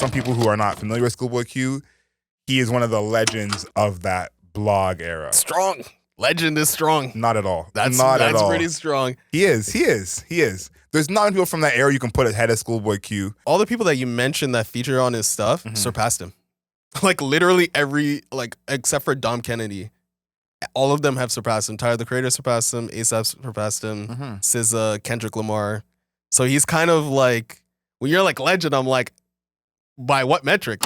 some people who are not familiar with Schoolboy Q, he is one of the legends of that blog era. Strong. Legend is strong. Not at all. That's pretty strong. He is. There's not many people from that era you can put ahead of Schoolboy Q. All the people that you mentioned that feature on his stuff surpassed him. Like literally except for Dom Kennedy. All of them have surpassed him. Tyler, the Creator, surpassed him. A$AP surpassed him. SZA, Kendrick Lamar. So he's kind of like, when you're like legend, I'm like, by what metric?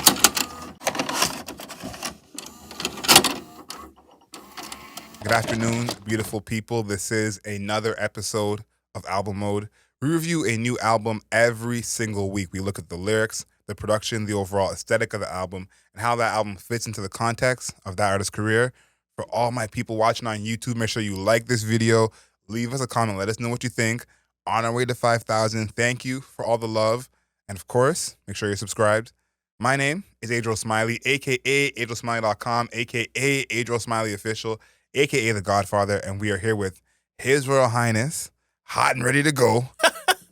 Good afternoon, beautiful people. This is another episode of Album Mode. We review a new album every single week. We look at the lyrics, the production, the overall aesthetic of the album, and how that album fits into the context of that artist's career. For all my people watching on YouTube, make sure you like this video, leave us a comment, let us know what you think. On our way to 5,000, thank you for all the love. And of course, make sure you're subscribed. My name is Adriel Smiley, a.k.a. AdrielSmiley.com, a.k.a. Adriel Smiley Official, a.k.a. The Godfather, and we are here with His Royal Highness, hot and ready to go,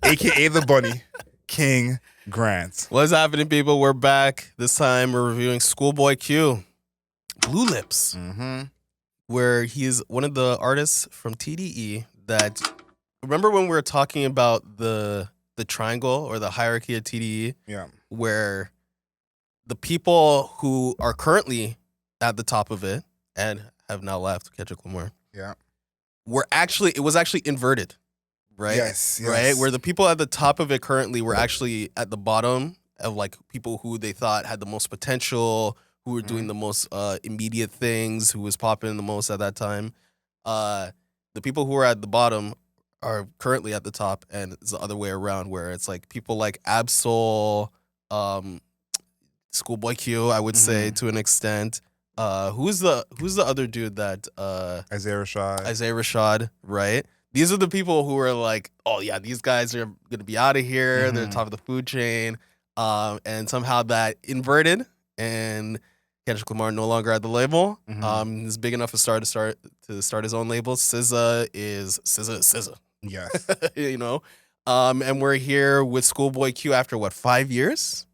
a.k.a. The Bunny, King Grant. What's happening, people? We're back. This time we're reviewing Schoolboy Q, Blue Lips, where he's one of the artists from TDE that, remember when we were talking about the triangle or the hierarchy of TDE? Yeah. Where the people who are currently at the top of it and have now left, Kendrick Lamar. Yeah. It was actually inverted, right? Yes. Right? Where the people at the top of it currently were actually at the bottom of like people who they thought had the most potential, who were doing the most immediate things, who was popping the most at that time. The people who are at the bottom are currently at the top, and it's the other way around, where it's like people like Absol, Schoolboy Q, I would say to an extent. Who's the other dude that Isaiah Rashad, right? These are the people who are like, oh yeah, these guys are gonna be out of here. They're top of the food chain. And somehow that inverted, and Kendrick Lamar no longer at the label. He's big enough to start his own label. SZA is SZA. Yes. You know? And we're here with Schoolboy Q after what, 5 years?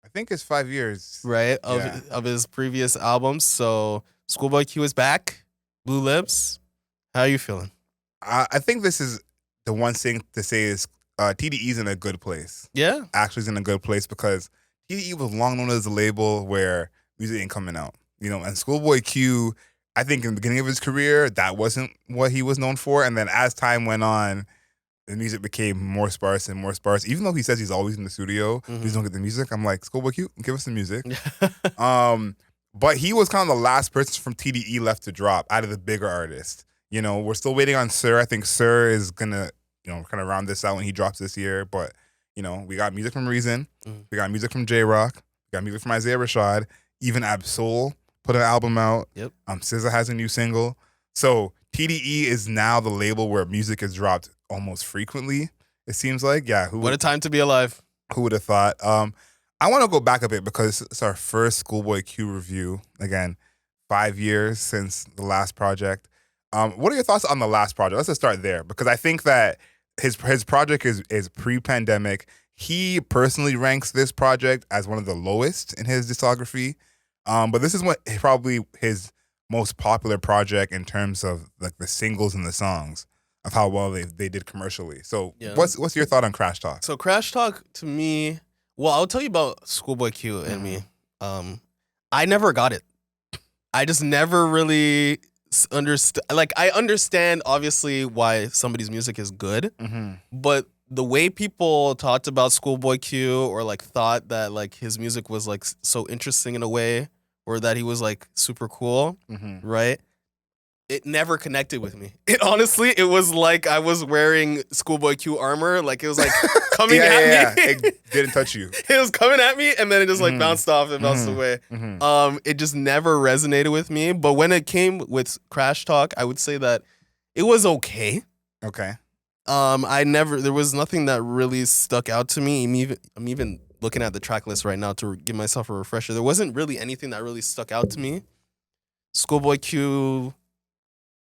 I think it's 5 years. Right, of his previous albums. So Schoolboy Q is back. Blue Lips. How are you feeling? I think this is the one thing to say is TDE's in a good place. Yeah. Actually is in a good place because TDE was long known as a label where music ain't coming out. You know, and Schoolboy Q, I think in the beginning of his career, that wasn't what he was known for. And then as time went on, the music became more sparse and more sparse. Even though he says he's always in the studio, we just don't get the music. I'm like, Schoolboy Q, give us the music. But he was kind of the last person from TDE left to drop out of the bigger artists. You know, we're still waiting on Sir. I think Sir is gonna, kind of round this out when he drops this year. But, we got music from Reason. We got music from J-Rock. We got music from Isaiah Rashad. Even Absol put an album out. Yep. SZA has a new single. So TDE is now the label where music is dropped almost frequently, it seems like. Yeah. What a time to be alive. Who would have thought? I want to go back a bit because it's our first Schoolboy Q review. Again, 5 years since the last project. What are your thoughts on the last project? Let's just start there because I think that his project is pre-pandemic. He personally ranks this project as one of the lowest in his discography. But this is probably his most popular project in terms of like the singles and the songs of how well they did commercially. So what's your thought on Crash Talk? So Crash Talk to me, well, I'll tell you about Schoolboy Q and me. I never got it. I just never really understood. Like, I understand obviously why somebody's music is good, but the way people talked about Schoolboy Q or like thought that like his music was like so interesting in a way, or that he was like super cool, right? It never connected with me. It was like I was wearing Schoolboy Q armor. Like it was like coming at me. It didn't touch you. It was coming at me and then it just like bounced off and bounced away. It just never resonated with me. But when it came with Crash Talk, I would say that it was okay. Okay. There was nothing that really stuck out to me. I'm even looking at the track list right now to give myself a refresher. There wasn't really anything that really stuck out to me. Schoolboy Q,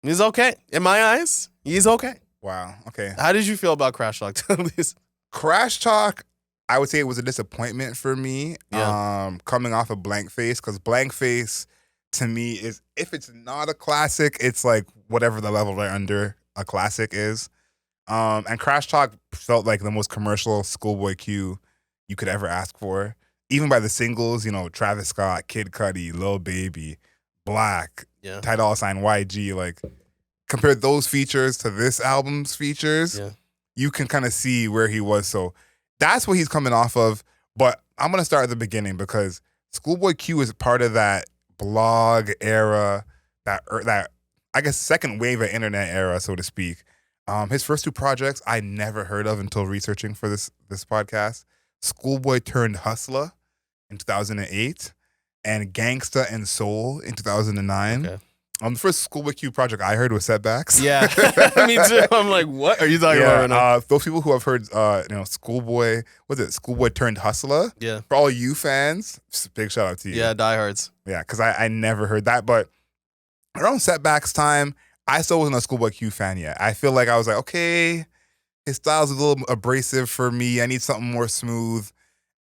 he's okay. In my eyes, he's okay. Wow. Okay. How did you feel about Crash Talk, at least? Crash Talk, I would say it was a disappointment for me. Coming off of Blank Face, because Blank Face to me is, if it's not a classic, it's like whatever the level right under a classic is. And Crash Talk felt like the most commercial Schoolboy Q you could ever ask for. Even by the singles, you know, Travis Scott, Kid Cudi, Lil Baby, Black, Ty Dolla $ign, YG, like compare those features to this album's features, you can kind of see where he was. So that's what he's coming off of. But I'm gonna start at the beginning because Schoolboy Q is part of that blog era, that I guess second wave of internet era, so to speak. His first two projects I never heard of until researching for this podcast. Schoolboy Turned Hustler in 2008 and Gangsta and Soul in 2009. Okay. The first Schoolboy Q project I heard was Setbacks. Yeah, me too. I'm like, what are you talking about right now? Those people who have heard, Schoolboy, Schoolboy Turned Hustler? Yeah. For all you fans, just a big shout out to you. Yeah, diehards. Yeah, because I never heard that. But around Setbacks time, I still wasn't a Schoolboy Q fan yet. I feel like I was like, okay, his style's a little abrasive for me. I need something more smooth.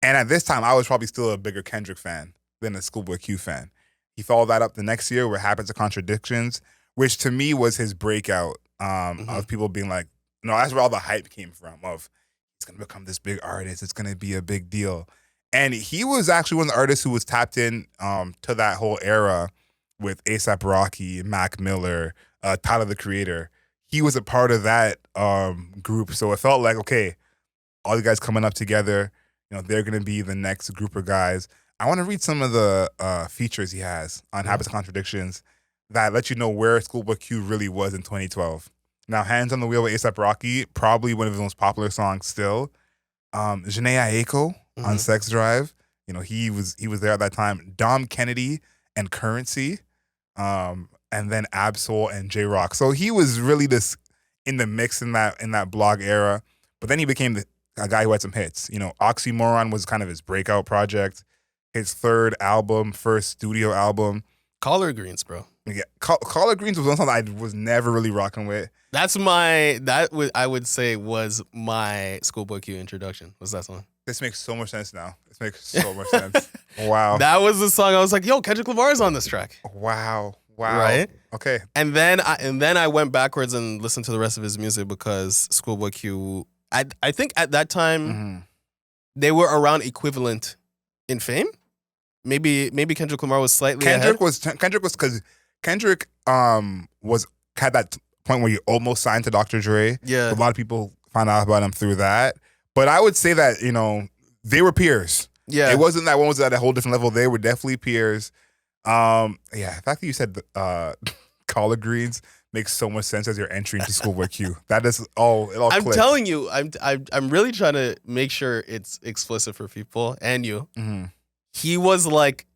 And at this time, I was probably still a bigger Kendrick fan than a Schoolboy Q fan. He followed that up the next year with Habits of Contradictions, which to me was his breakout of people being like, no, that's where all the hype came from of he's going to become this big artist. It's going to be a big deal. And he was actually one of the artists who was tapped in to that whole era with A$AP Rocky, Mac Miller, Tyler, the Creator. He was a part of that group. So it felt like, okay, all you guys coming up together, you know, they're going to be the next group of guys. I want to read some of the features he has on Habits of Contradictions that let you know where Schoolboy Q really was in 2012. Now, Hands on the Wheel with A$AP Rocky, probably one of his most popular songs still. Jhené Aiko on Sex Drive, you know, he was there at that time. Dom Kennedy and Currency, and then Ab-Soul and J-Rock. So he was really this in the mix in that blog era. But then he became a guy who had some hits. You know, Oxymoron was kind of his breakout project. His third album, first studio album. Collard Greens, bro. Yeah, Collard Greens was one song I was never really rocking with. I would say was my Schoolboy Q introduction. Was that song? This makes so much sense now. This makes so much sense. Wow. That was the song I was like, yo, Kendrick Lamar's on this track. Wow. Right? Okay. And then I went backwards and listened to the rest of his music because Schoolboy Q, I think at that time, they were around equivalent in fame. Maybe Kendrick Lamar was slightly ahead. Kendrick had that point where he almost signed to Dr. Dre. Yeah. A lot of people found out about him through that. But I would say that, you know, they were peers. Yeah. It wasn't that one was at a whole different level. They were definitely peers. The fact that you said collard greens makes so much sense as your entry into Schoolboy Q. That is all. It all. I'm clicks. telling you, I'm really trying to make sure it's explicit for people and you. Mm-hmm. He was like,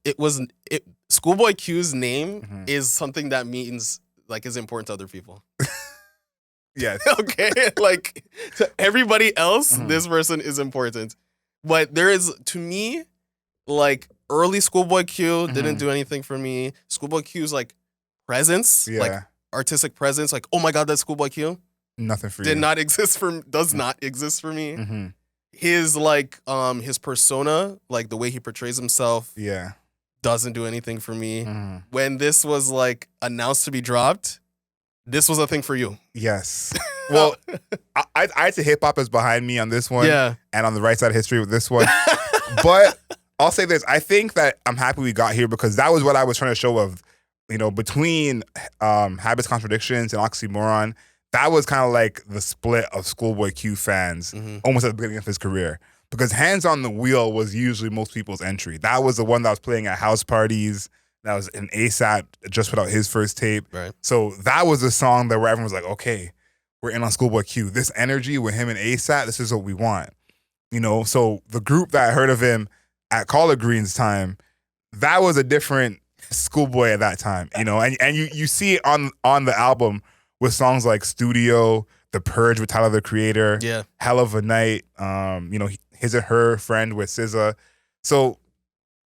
Schoolboy Q's name is something that means like is important to other people. Yes. Okay. Like to everybody else, this person is important. But there is, to me, like early Schoolboy Q didn't do anything for me. Schoolboy Q's like presence, like artistic presence, like, oh my God, that's Schoolboy Q. Nothing for you. Does not exist for me. Mm-hmm. His like his persona, like the way he portrays himself, doesn't do anything for me. When this was like announced to be dropped, this was a thing for you. Yes. Well, I'd say hip hop is behind me on this one, and on the right side of history with this one. But I'll say this: I think that I'm happy we got here because that was what I was trying to show of, you know, between Habits, Contradictions, and Oxymoron. That was kind of like the split of Schoolboy Q fans almost at the beginning of his career. Because Hands on the Wheel was usually most people's entry. That was the one that was playing at house parties. That was an A$AP just put out his first tape. Right. So that was a song that where everyone was like, okay, we're in on Schoolboy Q. This energy with him and A$AP, this is what we want. You know, so the group that heard of him at Collard Greens time, that was a different Schoolboy at that time. You know, and you see it on the album with songs like Studio, The Purge with Tyler, the Creator, Hell of a Night, you know, His and Her Friend with SZA. So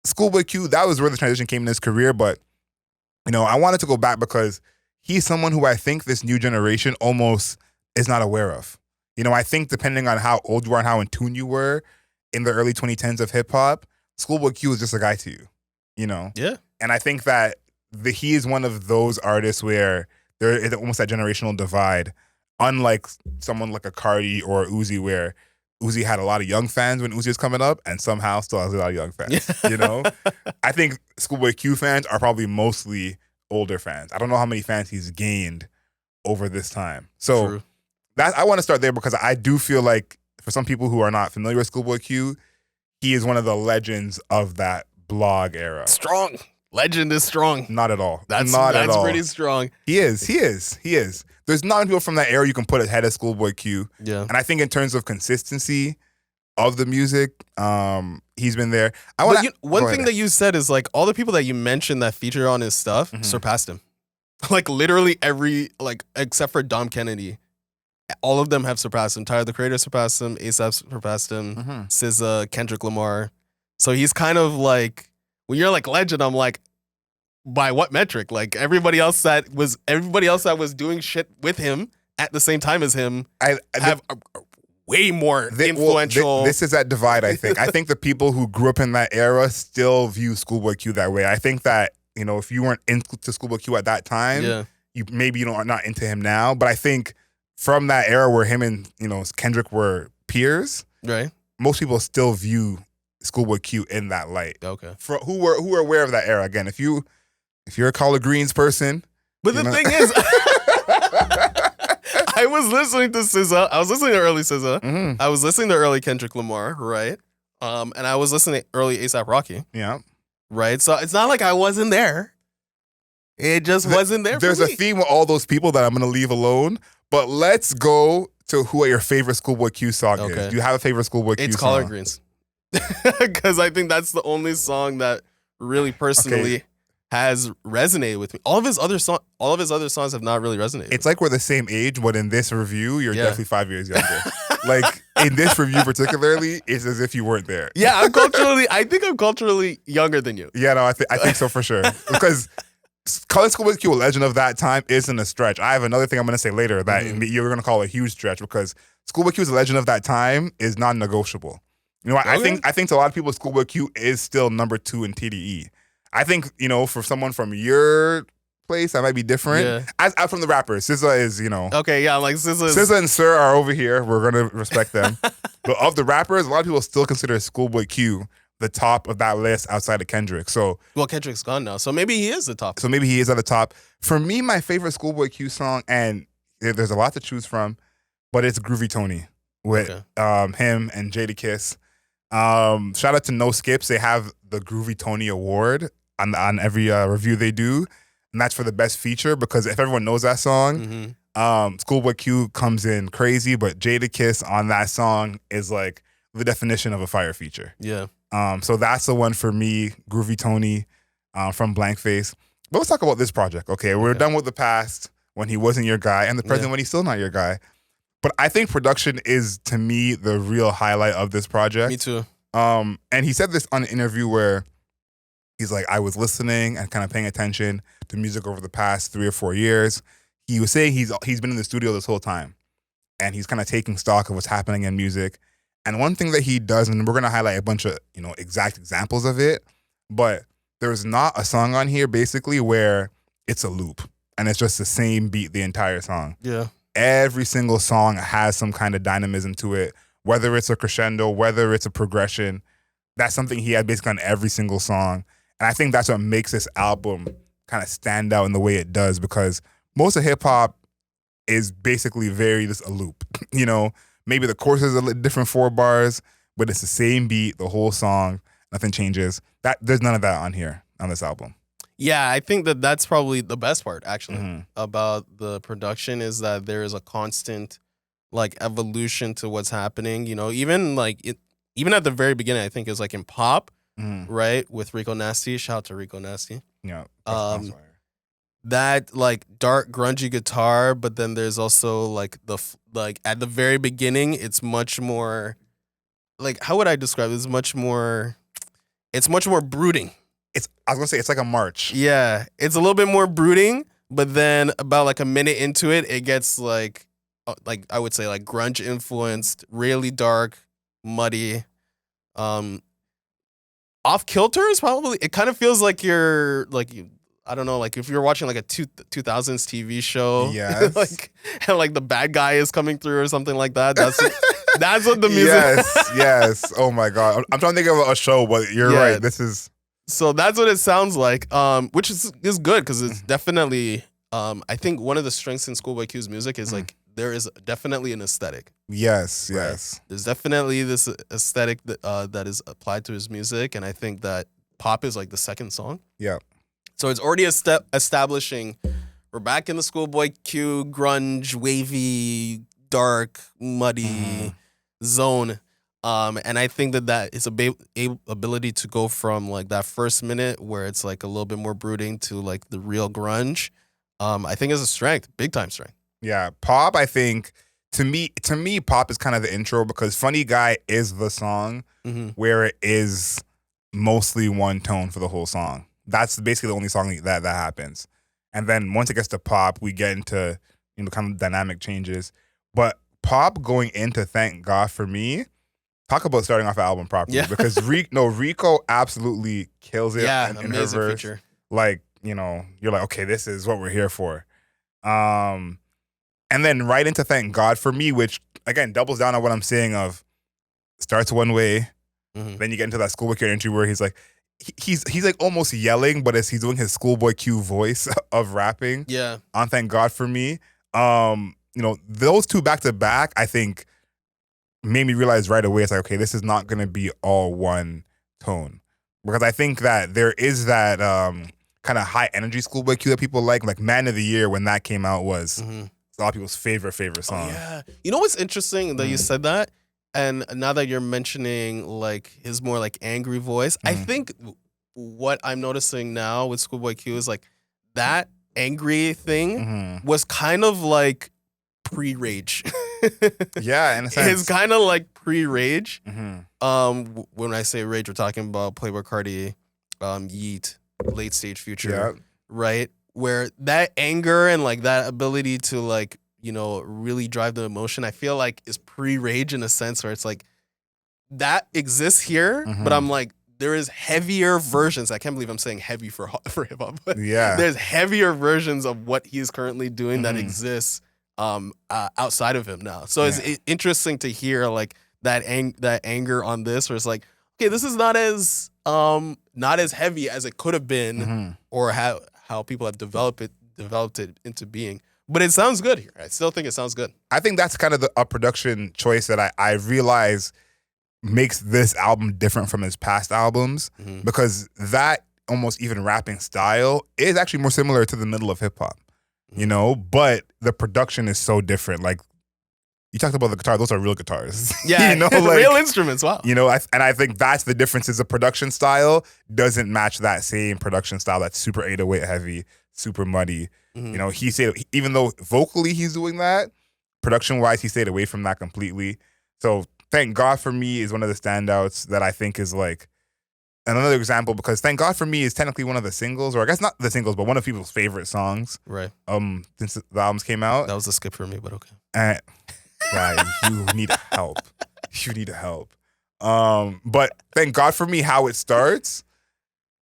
Schoolboy Q, that was where the transition came in his career. But, you know, I wanted to go back because he's someone who I think this new generation almost is not aware of. You know, I think depending on how old you are and how in tune you were, in the early 2010s of hip hop, Schoolboy Q is just a guy to you, you know? Yeah. And I think that he is one of those artists where there is almost that generational divide, unlike someone like a Cardi or Uzi, where Uzi had a lot of young fans when Uzi was coming up and somehow still has a lot of young fans, you know? I think Schoolboy Q fans are probably mostly older fans. I don't know how many fans he's gained over this time. So True. I want to start there because I do feel like for some people who are not familiar with Schoolboy Q, he is one of the legends of that blog era. Strong. Legend is strong. Not at all. That's pretty strong. He is. There's not many people from that era you can put ahead of Schoolboy Q. Yeah. And I think in terms of consistency of the music, he's been there. One thing that you said is like all the people that you mentioned that feature on his stuff surpassed him. Like literally every, like except for Dom Kennedy, all of them have surpassed him. Tyler the Creator surpassed him. A$AP surpassed him. SZA, Kendrick Lamar. So he's kind of like, when you're like legend, I'm like, by what metric? Like everybody else that was doing shit with him at the same time as him have way more influential. This is that divide, I think. I think the people who grew up in that era still view Schoolboy Q that way. I think that, you know, if you weren't into Schoolboy Q at that time, you are not into him now. But I think from that era where him and, you know, Kendrick were peers, right? Most people still view Schoolboy Q in that light. Okay. For who are aware of that era. Again, if you're a Collard Greens person. But the thing is, I was listening to SZA. I was listening to early SZA. I was listening to early Kendrick Lamar, right? And I was listening to early A$AP Rocky. Yeah. Right? So it's not like I wasn't there. It just wasn't there There's for me. a theme with all those people that I'm going to leave alone. But let's go to who your favorite Schoolboy Q song is. Do you have a favorite Schoolboy Q song? It's Collard Greens. Because I think that's the only song that really personally has resonated with me. All of his other songs have not really resonated. It's like we're the same age, but in this review, you're definitely 5 years younger. Like in this review particularly, it's as if you weren't there. Yeah, I think I'm culturally younger than you. Yeah, no, I think so for sure. Because calling Schoolboy Q a legend of that time isn't a stretch. I have another thing I'm going to say later that you're going to call a huge stretch because Schoolboy Q is a legend of that time is non-negotiable. You know, I think to a lot of people, Schoolboy Q is still number 2 in TDE. I think, you know, for someone from your place, that might be different. Yeah. As from the rappers, SZA is, you know. Okay, yeah, like SZA and Sir are over here. We're going to respect them. But of the rappers, a lot of people still consider Schoolboy Q the top of that list outside of Kendrick. So, well, Kendrick's gone now, so maybe he is the top. So maybe he is at the top. For me, my favorite Schoolboy Q song, and there's a lot to choose from, but it's Groovy Tony with him and Jadakiss. Shout out to No Skips. They have the Groovy Tony Award on every review they do, and that's for the best feature because if everyone knows that song, Schoolboy Q comes in crazy, but Jadakiss on that song is like the definition of a fire feature. Yeah. So that's the one for me, Groovy Tony from Blankface. But let's talk about this project. Okay, we're done with the past when he wasn't your guy and the present when he's still not your guy. But I think production is, to me, the real highlight of this project. Me too. And he said this on an interview where he's like, I was listening and kind of paying attention to music over the past 3 or 4 years. He was saying he's been in the studio this whole time. And he's kind of taking stock of what's happening in music. And one thing that he does, and we're going to highlight a bunch of, you know, exact examples of it, but there's not a song on here basically where it's a loop and it's just the same beat the entire song. Yeah. Every single song has some kind of dynamism to it, whether it's a crescendo, whether it's a progression. That's something he had basically on every single song. And I think that's what makes this album kind of stand out in the way it does because most of hip hop is basically just a loop, you know? Maybe the chorus is a little different 4 bars, but it's the same beat, the whole song. Nothing changes. There's none of that on here, on this album. Yeah, I think that's probably the best part, actually, about the production is that there is a constant, like, evolution to what's happening. You know, even at the very beginning, I think it was like in pop, right, with Rico Nasty. Shout out to Rico Nasty. Yeah. That like dark grungy guitar, but then there's also like at the very beginning, it's much more like, how would I describe it? It's much more brooding. I was gonna say it's like a march. Yeah, it's a little bit more brooding, but then about like a minute into it, it gets like I would say like grunge influenced, really dark, muddy. Off kilter is probably. It kind of feels like you're I don't know, like if you're watching like a 2000s TV show, Yes. and like the bad guy is coming through or something like that. That's what the music. Yes. Oh my God. I'm trying to think of a show, but you're right. This is. So that's what it sounds like, which is good because it's definitely. I think one of the strengths in Schoolboy Q's music is like there is definitely an aesthetic. Yes. Right? Yes. There's definitely this aesthetic that is applied to his music, and I think that pop is like the second song. Yeah. So it's already establishing we're back in the Schoolboy Q grunge, wavy, dark, muddy zone. And I think that is ability to go from like that first minute where it's like a little bit more brooding to like the real grunge. I think is a strength, big time strength. Yeah, pop. I think to me, pop is kind of the intro because "Funny Guy" is the song where it is mostly one tone for the whole song. That's basically the only song that happens. And then once it gets to pop, we get into kind of dynamic changes. But pop going into "Thank God for Me." Talk about starting off an album properly because Rico absolutely kills it. Yeah, in amazing her verse. feature. Like, you're like, okay, this is what we're here for. And then right into "Thank God for Me," which again doubles down on what I'm saying of starts one way, then you get into that Schoolboy Q entry where he's like, he's like almost yelling, but as he's doing his Schoolboy Q voice of rapping. Yeah. On "Thank God for Me," those two back to back, I think, made me realize right away, it's like, okay, this is not going to be all one tone. Because I think that there is that kind of high energy Schoolboy Q that people like "Man of the Year" when that came out was a lot of people's favorite song. Oh, yeah. You know what's interesting that you said that? And now that you're mentioning like his more like angry voice, I think what I'm noticing now with Schoolboy Q is like that angry thing was kind of like pre-rage. Yeah, in a sense. It's kind of like pre-rage. When I say rage, we're talking about Playboi Carti, Yeet, Late Stage Future, right? Where that anger and like that ability to like, really drive the emotion, I feel like is pre-rage in a sense where it's like that exists here, but I'm like, there is heavier versions. I can't believe I'm saying heavy for hip hop, but there's heavier versions of what he's currently doing that exists outside of him now. So it's interesting to hear like that anger on this, where it's like, okay, this is not as heavy as it could have been, or how people have developed it into being. But it sounds good here. I still think it sounds good. I think that's kind of a production choice that I realize makes this album different from his past albums, because that almost even rapping style is actually more similar to the middle of hip hop. But the production is so different. Like, you talked about the guitar; those are real guitars. Yeah, real instruments. Wow. And I think that's the difference. Is the production style doesn't match that same production style that's super 808 heavy, super muddy. He said, even though vocally he's doing that, production wise he stayed away from that completely. So "Thank God for Me" is one of the standouts that I think is like another example, because "Thank God for Me" is technically one of the singles, or I guess not the singles, but one of people's favorite songs. Right. Since the albums came out. That was a skip for me, but okay. And you need help. You need help. But "Thank God for Me," how it starts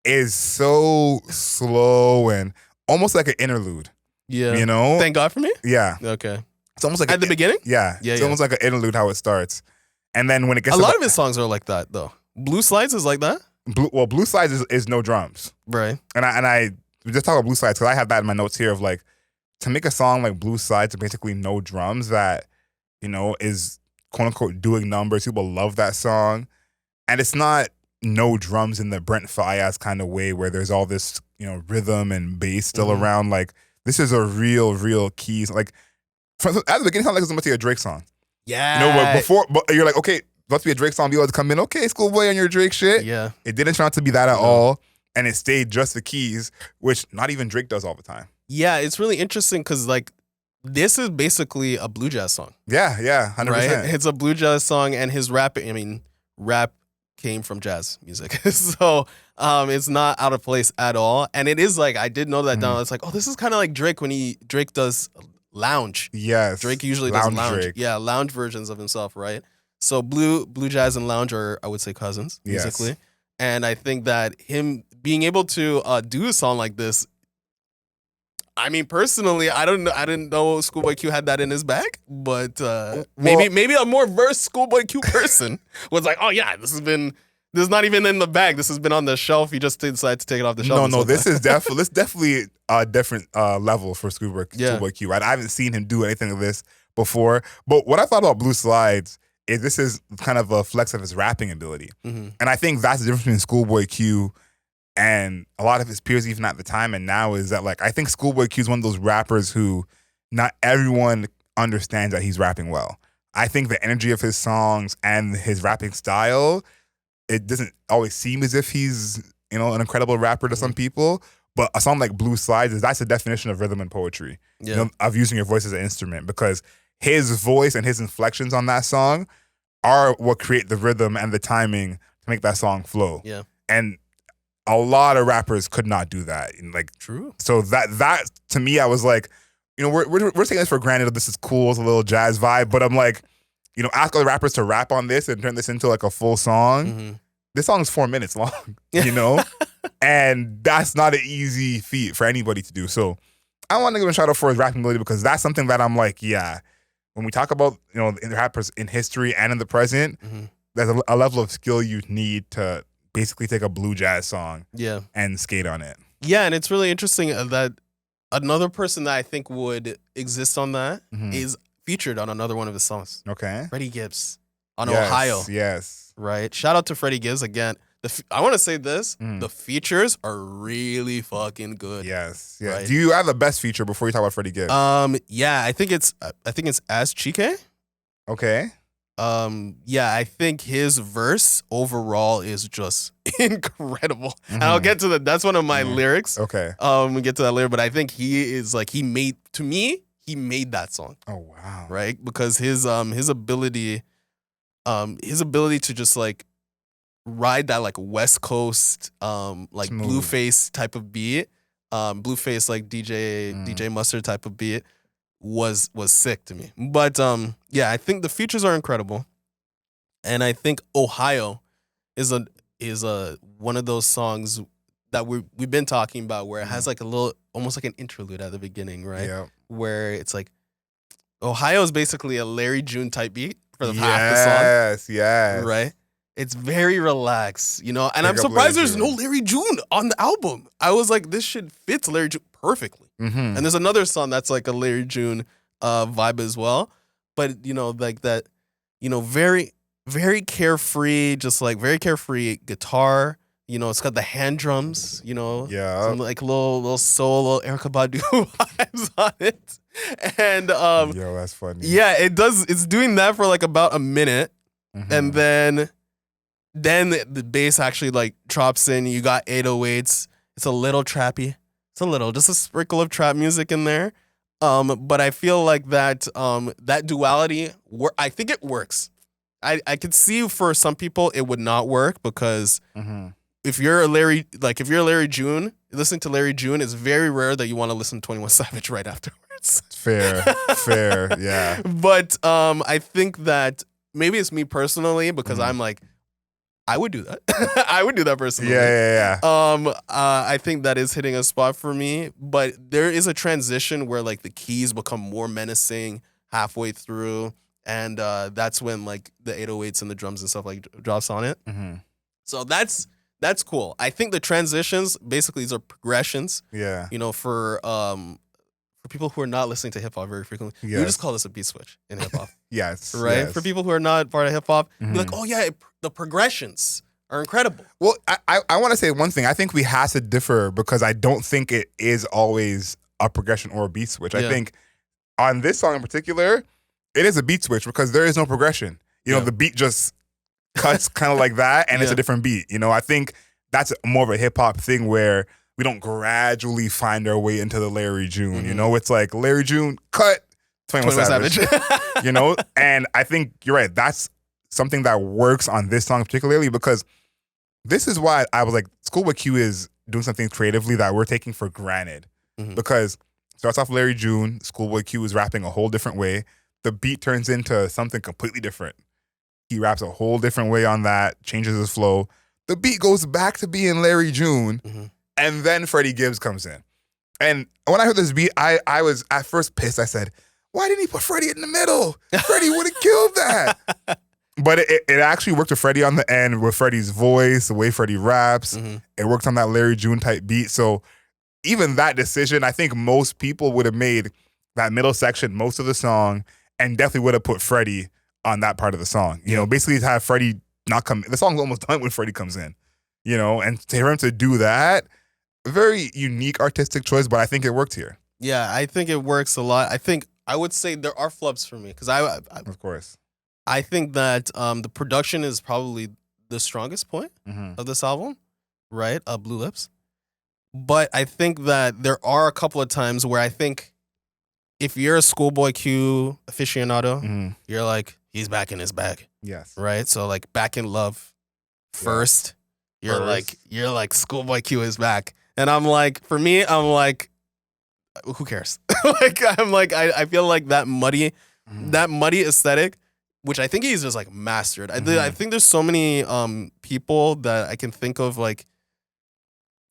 is so slow and almost like an interlude. Yeah. "Thank God for Me"? Yeah. Okay. It's almost like at the beginning? Yeah. It's almost like an interlude how it starts. And then when it gets a lot of his songs are like that though. Blueslides is like that? Blueslides is no drums. Right. And I just talk about Blueslides because I have that in my notes here of like, to make a song like Blueslides basically no drums that, is quote unquote doing numbers. People love that song. And it's not no drums in the Brent Faiyaz kind of way where there's all this, rhythm and bass still around. Like, this is a real keys. Like, at the beginning, it sounded like it was going to be a Drake song. Yeah. But you're like, okay, must be a Drake song. You always come in, okay, Schoolboy on your Drake shit. Yeah. It didn't turn out to be that at all. And it stayed just the keys, which not even Drake does all the time. Yeah, it's really interesting because like this is basically a blue jazz song. Yeah, 100%. Right? It's a blue jazz song, and his rap came from jazz music. So it's not out of place at all. And it is like, I did know that down. It's like, oh, this is kind of like Drake when Drake does lounge. Yes. Drake usually does lounge. Drake. Yeah, lounge versions of himself, right? So blue jazz and lounge are, I would say, cousins musically. Yes. And I think that him being able to do a song like this, I mean, personally, I didn't know Schoolboy Q had that in his bag, but maybe a more versed Schoolboy Q person was like, oh yeah, this is not even in the bag. This has been on the shelf. He just decided to take it off the shelf. No, this is definitely a different level for Schoolboy Q. Right? I haven't seen him do anything of this before. But what I thought about Blueslides is this is kind of a flex of his rapping ability, and I think that's the difference between Schoolboy Q and a lot of his peers, even at the time and now, is that like I think Schoolboy Q is one of those rappers who not everyone understands that he's rapping well. I think the energy of his songs and his rapping style, it doesn't always seem as if he's, you know, an incredible rapper to some people. But a song like Blueslides that's the definition of rhythm and poetry. Yeah. You know, of using your voice as an instrument, because his voice and his inflections on that song are what create the rhythm and the timing to make that song flow. Yeah. And a lot of rappers could not do that. And like, true. So that to me, I was like, you know, we're taking this for granted. This is cool. It's a little jazz vibe. But I'm like, you know, ask other rappers to rap on this and turn this into like a full song. This song is 4 minutes long, you know? And that's not an easy feat for anybody to do. So I want to give him a shout out for his rapping ability, because that's something that I'm like, yeah, when we talk about, you know, the rappers in history and in the present, there's a level of skill you need to basically take a blue jazz song and skate on it. Yeah, and it's really interesting that another person that I think would exist on that is featured on another one of his songs. Okay. Freddie Gibbs on Ohio. Yes. Right. Shout out to Freddie Gibbs again. I want to say this. The features are really fucking good. Yes. Yeah. Right? Do you have the best feature before you talk about Freddie Gibbs? Yeah, I think it's As Chike. Okay. Yeah, I think his verse overall is just incredible. And I'll get to that's one of my lyrics. Okay. We get to that later, but I think he is like, he made that song. Oh wow. Right? Because his ability to just like ride that like West Coast like Smooth. Blueface type of beat, Blueface like DJ Mustard type of beat was sick to me. But yeah, I think the features are incredible, and I think Ohio is one of those songs that we've been talking about, where it has like a little, almost like an interlude at the beginning, right? Yeah. Where it's like Ohio is basically a Larry June type beat for the half the song. Yes. Right? It's very relaxed, you know? And I'm Pick up surprised Larry there's June. no Larry June on the album. I was like, this shit fits Larry June perfectly. And there's another song that's like a Larry June vibe as well. But, you know, like that, you know, very, very carefree, just like very carefree guitar. You know, it's got the hand drums, you know? Yeah. Some like little soul, little Erykah Badu vibes on it. And yo, that's funny. yeah, it's doing that for like about a minute. And then the bass actually like drops in. You got 808s. It's a little trappy. Just a sprinkle of trap music in there. But I feel like that duality, I think it works. I could see for some people it would not work, because if you're a Larry June, listening to Larry June, it's very rare that you want to listen to 21 Savage right afterwards. Fair, yeah. But I think that maybe it's me personally, because I'm like, I would do that. I would do that personally. Yeah. I think that is hitting a spot for me, but there is a transition where like the keys become more menacing halfway through, and that's when like the 808s and the drums and stuff like drops on it. So that's cool. I think the transitions, basically these are progressions. Yeah. You know, for people who are not listening to hip hop very frequently, we just call this a beat switch in hip hop. Yes. Right? Yes. For people who are not part of hip hop, be like, oh yeah, the progressions are incredible. Well, I want to say one thing. I think we have to differ, because I don't think it is always a progression or a beat switch. I think on this song in particular, it is a beat switch, because there is no progression. You know, the beat just cuts kind of like that, and it's a different beat. You know, I think that's more of a hip hop thing, where we don't gradually find our way into the Larry June. You know, it's like Larry June, cut, 21 Savage. You know, and I think you're right. That's something that works on this song particularly, because this is why I was like, Schoolboy Q is doing something creatively that we're taking for granted. Because it starts off Larry June, Schoolboy Q is rapping a whole different way. The beat turns into something completely different. He raps a whole different way on that, changes his flow. The beat goes back to being Larry June, and then Freddie Gibbs comes in. And when I heard this beat, I was at first pissed. I said, why didn't he put Freddie in the middle? Freddie would have killed that. But it actually worked with Freddie on the end with Freddie's voice, the way Freddie raps. It worked on that Larry June type beat. So even that decision, I think most people would have made that middle section most of the song and definitely would have put Freddie on that part of the song. You know, basically to have Freddie not come. The song's almost done when Freddie comes in. You know, and for him to do that, very unique artistic choice, but I think it worked here. Yeah, I think it works a lot. I would say there are flubs for me because Of course. I think that the production is probably the strongest point of this album, right? Blue Lips. But I think that there are a couple of times where I think if you're a Schoolboy Q aficionado, you're like, he's back in his bag. Yes. Right? So like Back in Love first, you're like Schoolboy Q is back. And I'm like, for me, I'm like, who cares? I feel like that muddy aesthetic, which I think he's just like mastered. I think there's so many people that I can think of, like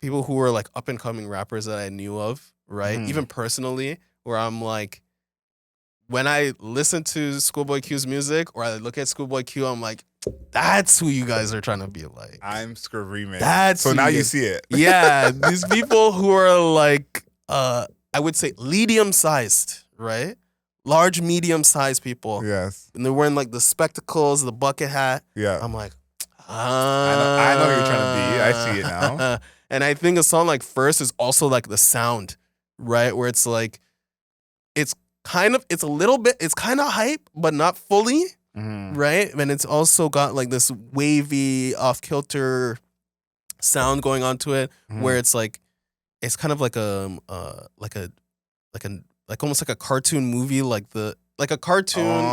people who were like up and coming rappers that I knew of, right? Even personally, where I'm like, when I listen to Schoolboy Q's music or I look at Schoolboy Q, I'm like, that's who you guys are trying to be like. I'm screaming. So now you see it. Yeah, these people who are like, I would say medium-sized, right? Large, medium-sized people. Yes. And they're wearing like the spectacles, the bucket hat. Yeah. I'm like, I know who you're trying to be. I see it now. And I think a song like First is also like the sound, right? Where it's like, it's kind of hype, but not fully, right? And it's also got like this wavy, off-kilter sound going on to it, where it's like, it's kind of like almost like a cartoon movie, like a cartoon,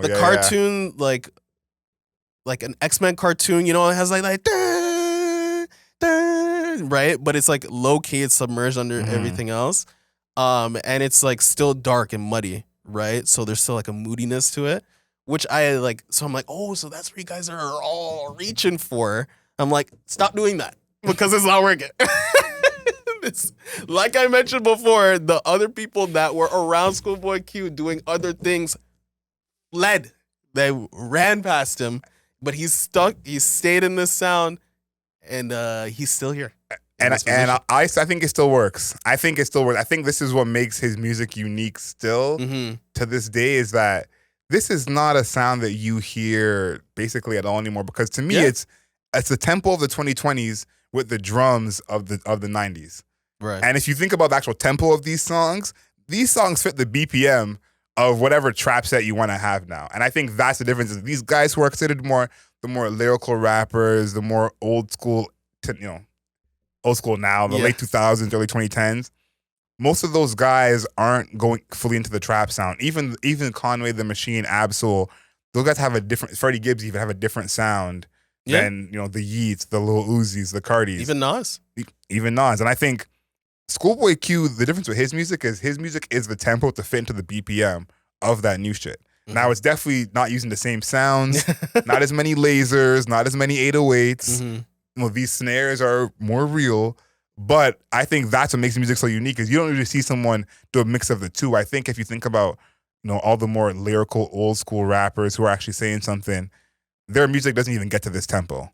cartoon like an X-Men cartoon, you know, it has like dun, dun, right? But it's like low key, it's submerged under everything else. And it's like still dark and muddy, right? So there's still like a moodiness to it, which I like. So I'm like, oh, so that's what you guys are all reaching for. I'm like, stop doing that because it's not working. Like I mentioned before, the other people that were around Schoolboy Q doing other things fled. They ran past him, but he's stuck. He stayed in this sound, and he's still here. And I think it still works. I think this is what makes his music unique still to this day, is that this is not a sound that you hear basically at all anymore. Because to me, it's the tempo of the 2020s with the drums of the 90s. Right. And if you think about the actual tempo of these songs fit the BPM of whatever trap set you want to have now. And I think that's the difference. Is these guys who are considered the more lyrical rappers, the more old school, old school now, the late 2000s, early 2010s, most of those guys aren't going fully into the trap sound. Even Conway the Machine, Absol, those guys have a different, Freddie Gibbs even have a different sound than, the Yeats, the Lil Uzis, the Cardis. Even Nas. And I think Schoolboy Q, the difference with his music is the tempo to fit into the BPM of that new shit. Now, it's definitely not using the same sounds, not as many lasers, not as many 808s. These snares are more real, but I think that's what makes music so unique, is you don't usually see someone do a mix of the two. I think if you think about, all the more lyrical old school rappers who are actually saying something, their music doesn't even get to this tempo.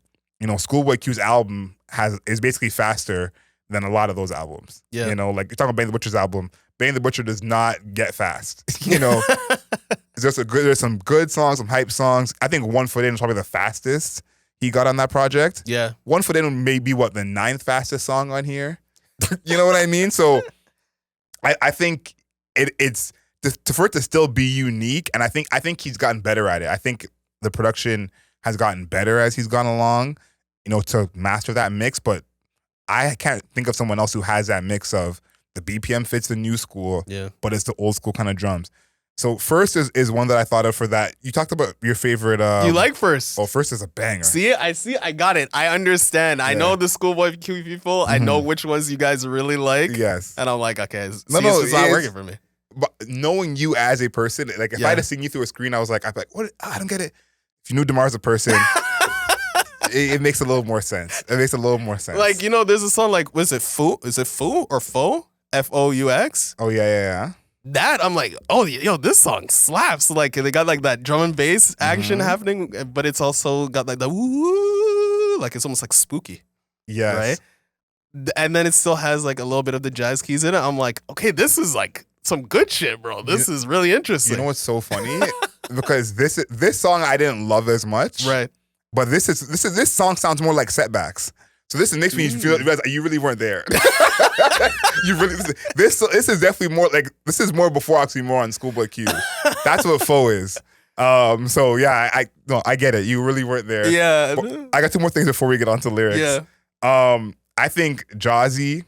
Schoolboy Q's album is basically faster than a lot of those albums. Yeah. Like you're talking about Bang the Butcher's album. Bang the Butcher does not get fast. There's some good songs, some hype songs. I think One Foot In is probably the fastest he got on that project. Yeah. One Foot In may be the 9th fastest song on here. You know what I mean? So I think it's for it to still be unique, and I think he's gotten better at it. I think the production has gotten better as he's gone along, to master that mix, but I can't think of someone else who has that mix of the BPM fits the new school, but it's the old school kind of drums. So First is one that I thought of for that. You talked about your favorite. You like First? Oh, First is a banger. See, I got it. I understand. Yeah. I know the Schoolboy Q people. I know which ones you guys really like. Yes. And I'm like, okay, it's not working for me. But knowing you as a person, like if I had to seen you through a screen, I'd be like, what? I don't get it. if you knew Demar as a person, it makes a little more sense. It makes a little more sense. Like, you know, there's a song like, was it Foo? Is it Foo or Faux? F-O-U-X? Oh, yeah. That, I'm like, oh, yo, this song slaps. Like, they got like that drum and bass action happening, but it's also got like the woo, like it's almost like spooky. Yes. Right? And then it still has like a little bit of the jazz keys in it. I'm like, okay, this is like some good shit, bro. This is really interesting. You know what's so funny? Because this song I didn't love as much. Right. But this song sounds more like Setbacks. So this makes me realize you really weren't there. You really this is definitely more like this is more before Oxymoron Schoolboy Q. That's what Faux is. So yeah, I get it. You really weren't there. Yeah. But I got two more things before we get on to lyrics. Yeah. I think Jazzy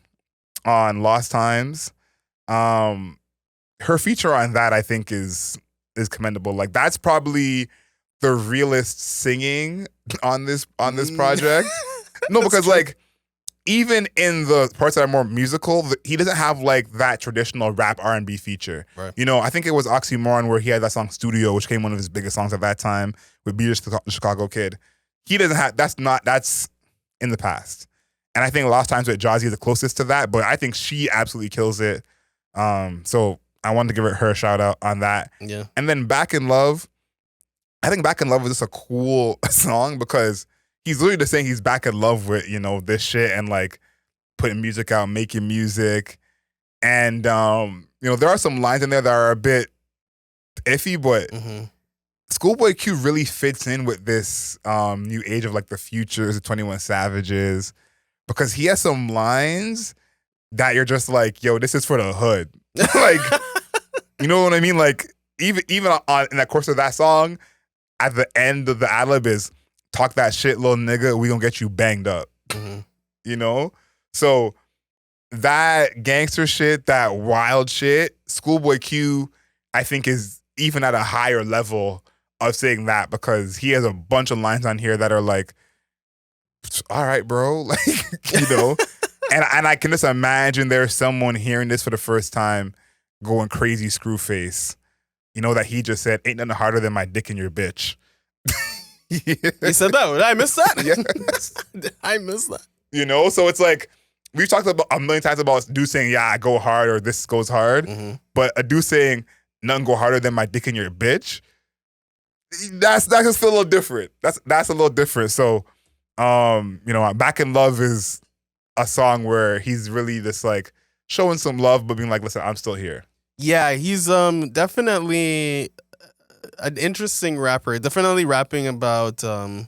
on Lost Times, her feature on that I think is commendable. Like that's probably the realest singing on this project. No, because like even in the parts that are more musical, he doesn't have like that traditional rap R&B feature. Right. You know, I think it was Oxymoron where he had that song Studio, which became one of his biggest songs at that time with Beat the Chicago Kid. He doesn't have that's in the past. And I think Lost Times with Jazzy is the closest to that, but I think she absolutely kills it. So I wanted to give her a shout out on that. Yeah. And then Back in Love, I think Back in Love was just a cool song because he's literally just saying he's back in love with, you know, this shit and like putting music out, making music. And, you know, there are some lines in there that are a bit iffy, but Schoolboy Q really fits in with this new age of like the Futures, the 21 Savages, because he has some lines that you're just like, yo, this is for the hood. Like, you know what I mean? Like, even in the course of that song, at the end of the ad-lib is, talk that shit, little nigga, we gonna get you banged up. You know? So that gangster shit, that wild shit, Schoolboy Q, I think is even at a higher level of saying that because he has a bunch of lines on here that are like, all right, bro. Like, you know? and I can just imagine there's someone hearing this for the first time going crazy screw face. You know, that he just said, ain't nothing harder than my dick in your bitch. He said that. Did I miss that? Yes. I missed that. You know, so it's like we've talked about a million times about dude saying, yeah, I go hard or this goes hard. But a dude saying nothing go harder than my dick in your bitch, that's just a little different. That's a little different. So you know, Back in Love is a song where he's really just like showing some love, but being like, listen, I'm still here. Yeah, he's definitely an interesting rapper. Definitely rapping about I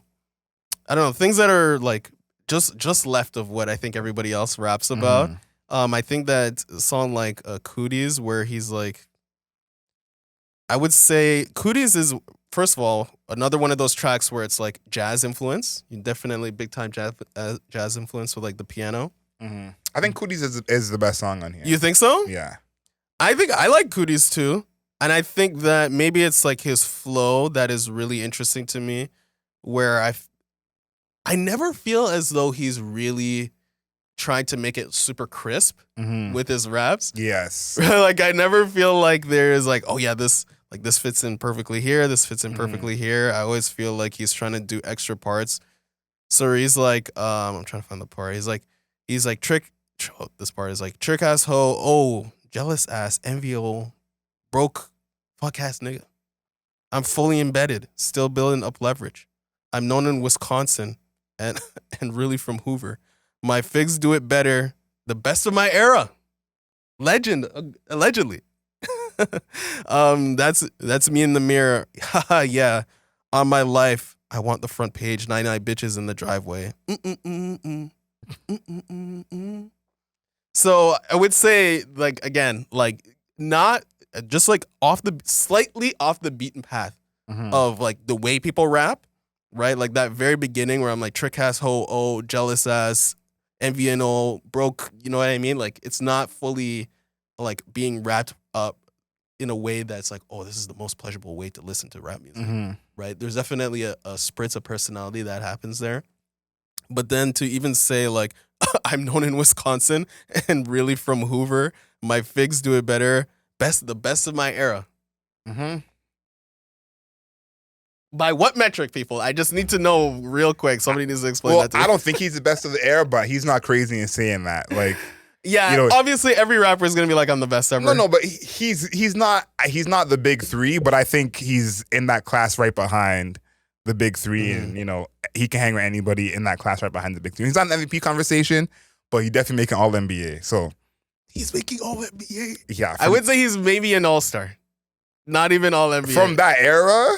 don't know, things that are like just left of what I think everybody else raps about. I think that a song like Cooties, where he's like, I would say Cooties is, first of all, another one of those tracks where it's like jazz influence. Definitely big time jazz influence with like the piano. I think Cooties is the best song on here. You think so? Yeah. I think I like Cooties too. And I think that maybe it's like his flow that is really interesting to me, where I never feel as though he's really trying to make it super crisp with his raps. Yes. Like I never feel like there's like, oh yeah, this fits in perfectly here, this fits in perfectly here. I always feel like he's trying to do extra parts. So he's like, I'm trying to find the part. He's like this part is like trick ass hoe, oh, jealous ass, enviable, broke, fuck ass nigga. I'm fully embedded, still building up leverage. I'm known in Wisconsin and really from Hoover. My figs do it better, the best of my era. Legend, allegedly. That's me in the mirror. Haha, yeah. On my life, I want the front page, 99 bitches in the driveway. So I would say, like, again, like, not just like slightly off the beaten path of like the way people rap, right? Like that very beginning where I'm like trick ass ho, oh, jealous ass, envying all, broke, you know what I mean? Like it's not fully like being wrapped up in a way that's like, oh, this is the most pleasurable way to listen to rap music, right? There's definitely a spritz of personality that happens there. But then to even say like, I'm known in Wisconsin and really from Hoover, my figs do it better, the best of my era. By what metric, people? I just need to know real quick. Somebody needs to explain that to me. I don't think he's the best of the era, but he's not crazy in saying that. Like, yeah, you know, obviously every rapper is gonna be like, I'm the best ever. No, but he's not the big three, but I think he's in that class right behind the big three, and he can hang with anybody in that class right behind the big three. He's not in the MVP conversation, but he definitely making All NBA. So he's making All NBA. Yeah, I would say he's maybe an All-Star, not even All NBA from that era.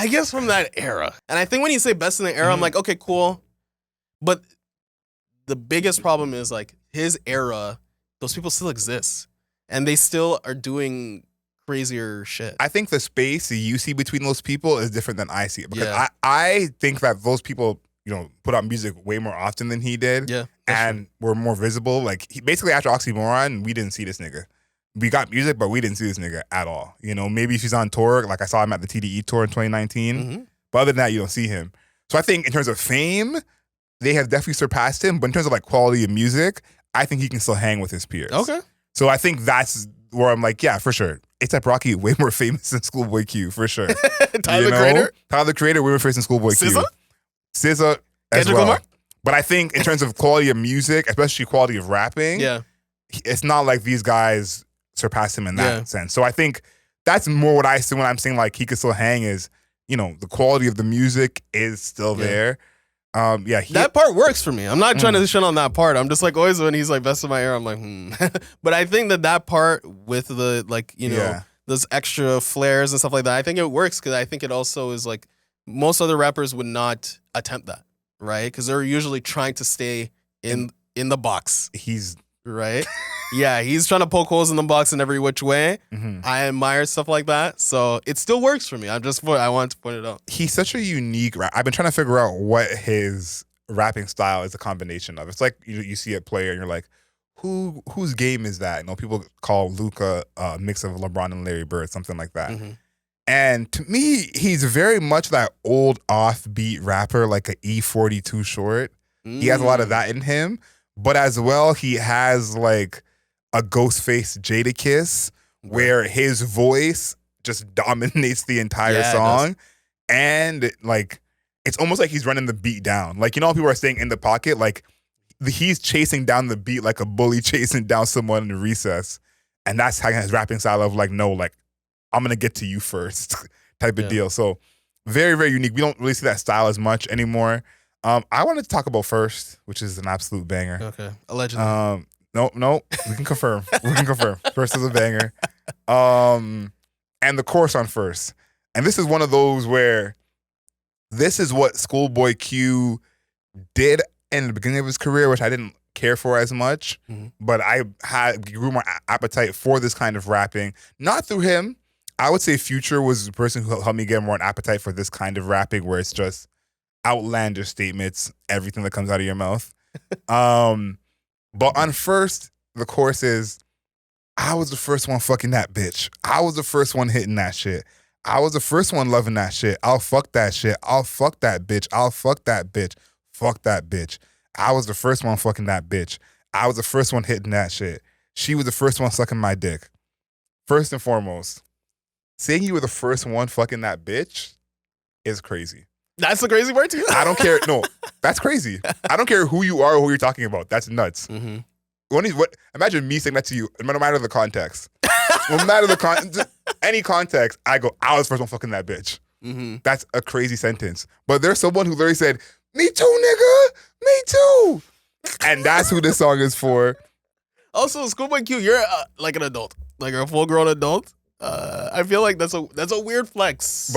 I guess from that era, and I think when you say best in the era, I'm like, okay, cool, but the biggest problem is like his era. Those people still exist, and they still are doing crazier shit. I think the space you see between those people is different than I see it, because I think that those people, put out music way more often than he did, and were more visible. Like basically after Oxymoron, we didn't see this nigga. We got music, but we didn't see this nigga at all. Maybe if he's on tour, like I saw him at the TDE tour in 2019, but other than that, you don't see him. So I think in terms of fame, they have definitely surpassed him, but in terms of like quality of music, I think he can still hang with his peers. Okay. So I think that's where I'm like, yeah, for sure. A$AP Rocky way more famous than Schoolboy Q, for sure. Tyler, the Creator? Tyler, the Creator, way more famous than Schoolboy Q. SZA as Kendrick well. Lamar? But I think in terms of quality of music, especially quality of rapping, it's not like these guys surpass him in that sense. So I think that's more what I see when I'm saying like he could still hang is, the quality of the music is still there. That part works for me. I'm not trying to shit on that part. I'm just like always when he's like best of my era, I'm like, But I think that part with the like, those extra flares and stuff like that, I think it works because I think it also is like most other rappers would not attempt that, right? Because they're usually trying to stay in the box. He's right. Yeah, he's trying to poke holes in the box in every which way. I admire stuff like that. So it still works for me. I wanted to point it out. He's such a unique I've been trying to figure out what his rapping style is a combination of. It's like you see a player and you're like, whose game is that? People call Luka a mix of LeBron and Larry Bird, something like that. And to me, he's very much that old offbeat rapper, like a E42 short. He has a lot of that in him. But as well, he has like a Ghostface Jadakiss where his voice just dominates the entire song. And like, it's almost like he's running the beat down. Like, how people are saying in the pocket, like he's chasing down the beat like a bully chasing down someone in the recess. And that's how his rapping style of like, no, like I'm going to get to you first type of deal. So very, very unique. We don't really see that style as much anymore. I wanted to talk about First, which is an absolute banger. Okay, allegedly. No, we can confirm. First is a banger. And the chorus on First. And this is one of those where this is what Schoolboy Q did in the beginning of his career, which I didn't care for as much. But I grew my appetite for this kind of rapping. Not through him. I would say Future was the person who helped me get more an appetite for this kind of rapping where it's just outlandish statements, everything that comes out of your mouth. But on First, the chorus is, I was the first one fucking that bitch. I was the first one hitting that shit. I was the first one loving that shit. I'll fuck that shit. I'll fuck that bitch. I'll fuck that bitch. Fuck that bitch. I was the first one fucking that bitch. I was the first one hitting that shit. She was the first one sucking my dick. First and foremost, saying you were the first one fucking that bitch is crazy. That's the crazy part too? I don't care. No, that's crazy. I don't care who you are or who you're talking about. That's nuts. Imagine me saying that to you, no matter the context. No matter any context, I go, I was the first one fucking that bitch. That's a crazy sentence. But there's someone who literally said, me too, nigga. Me too. And that's who this song is for. Also, Schoolboy Q, you're like an adult. Like you're a full-grown adult. I feel like that's a weird flex.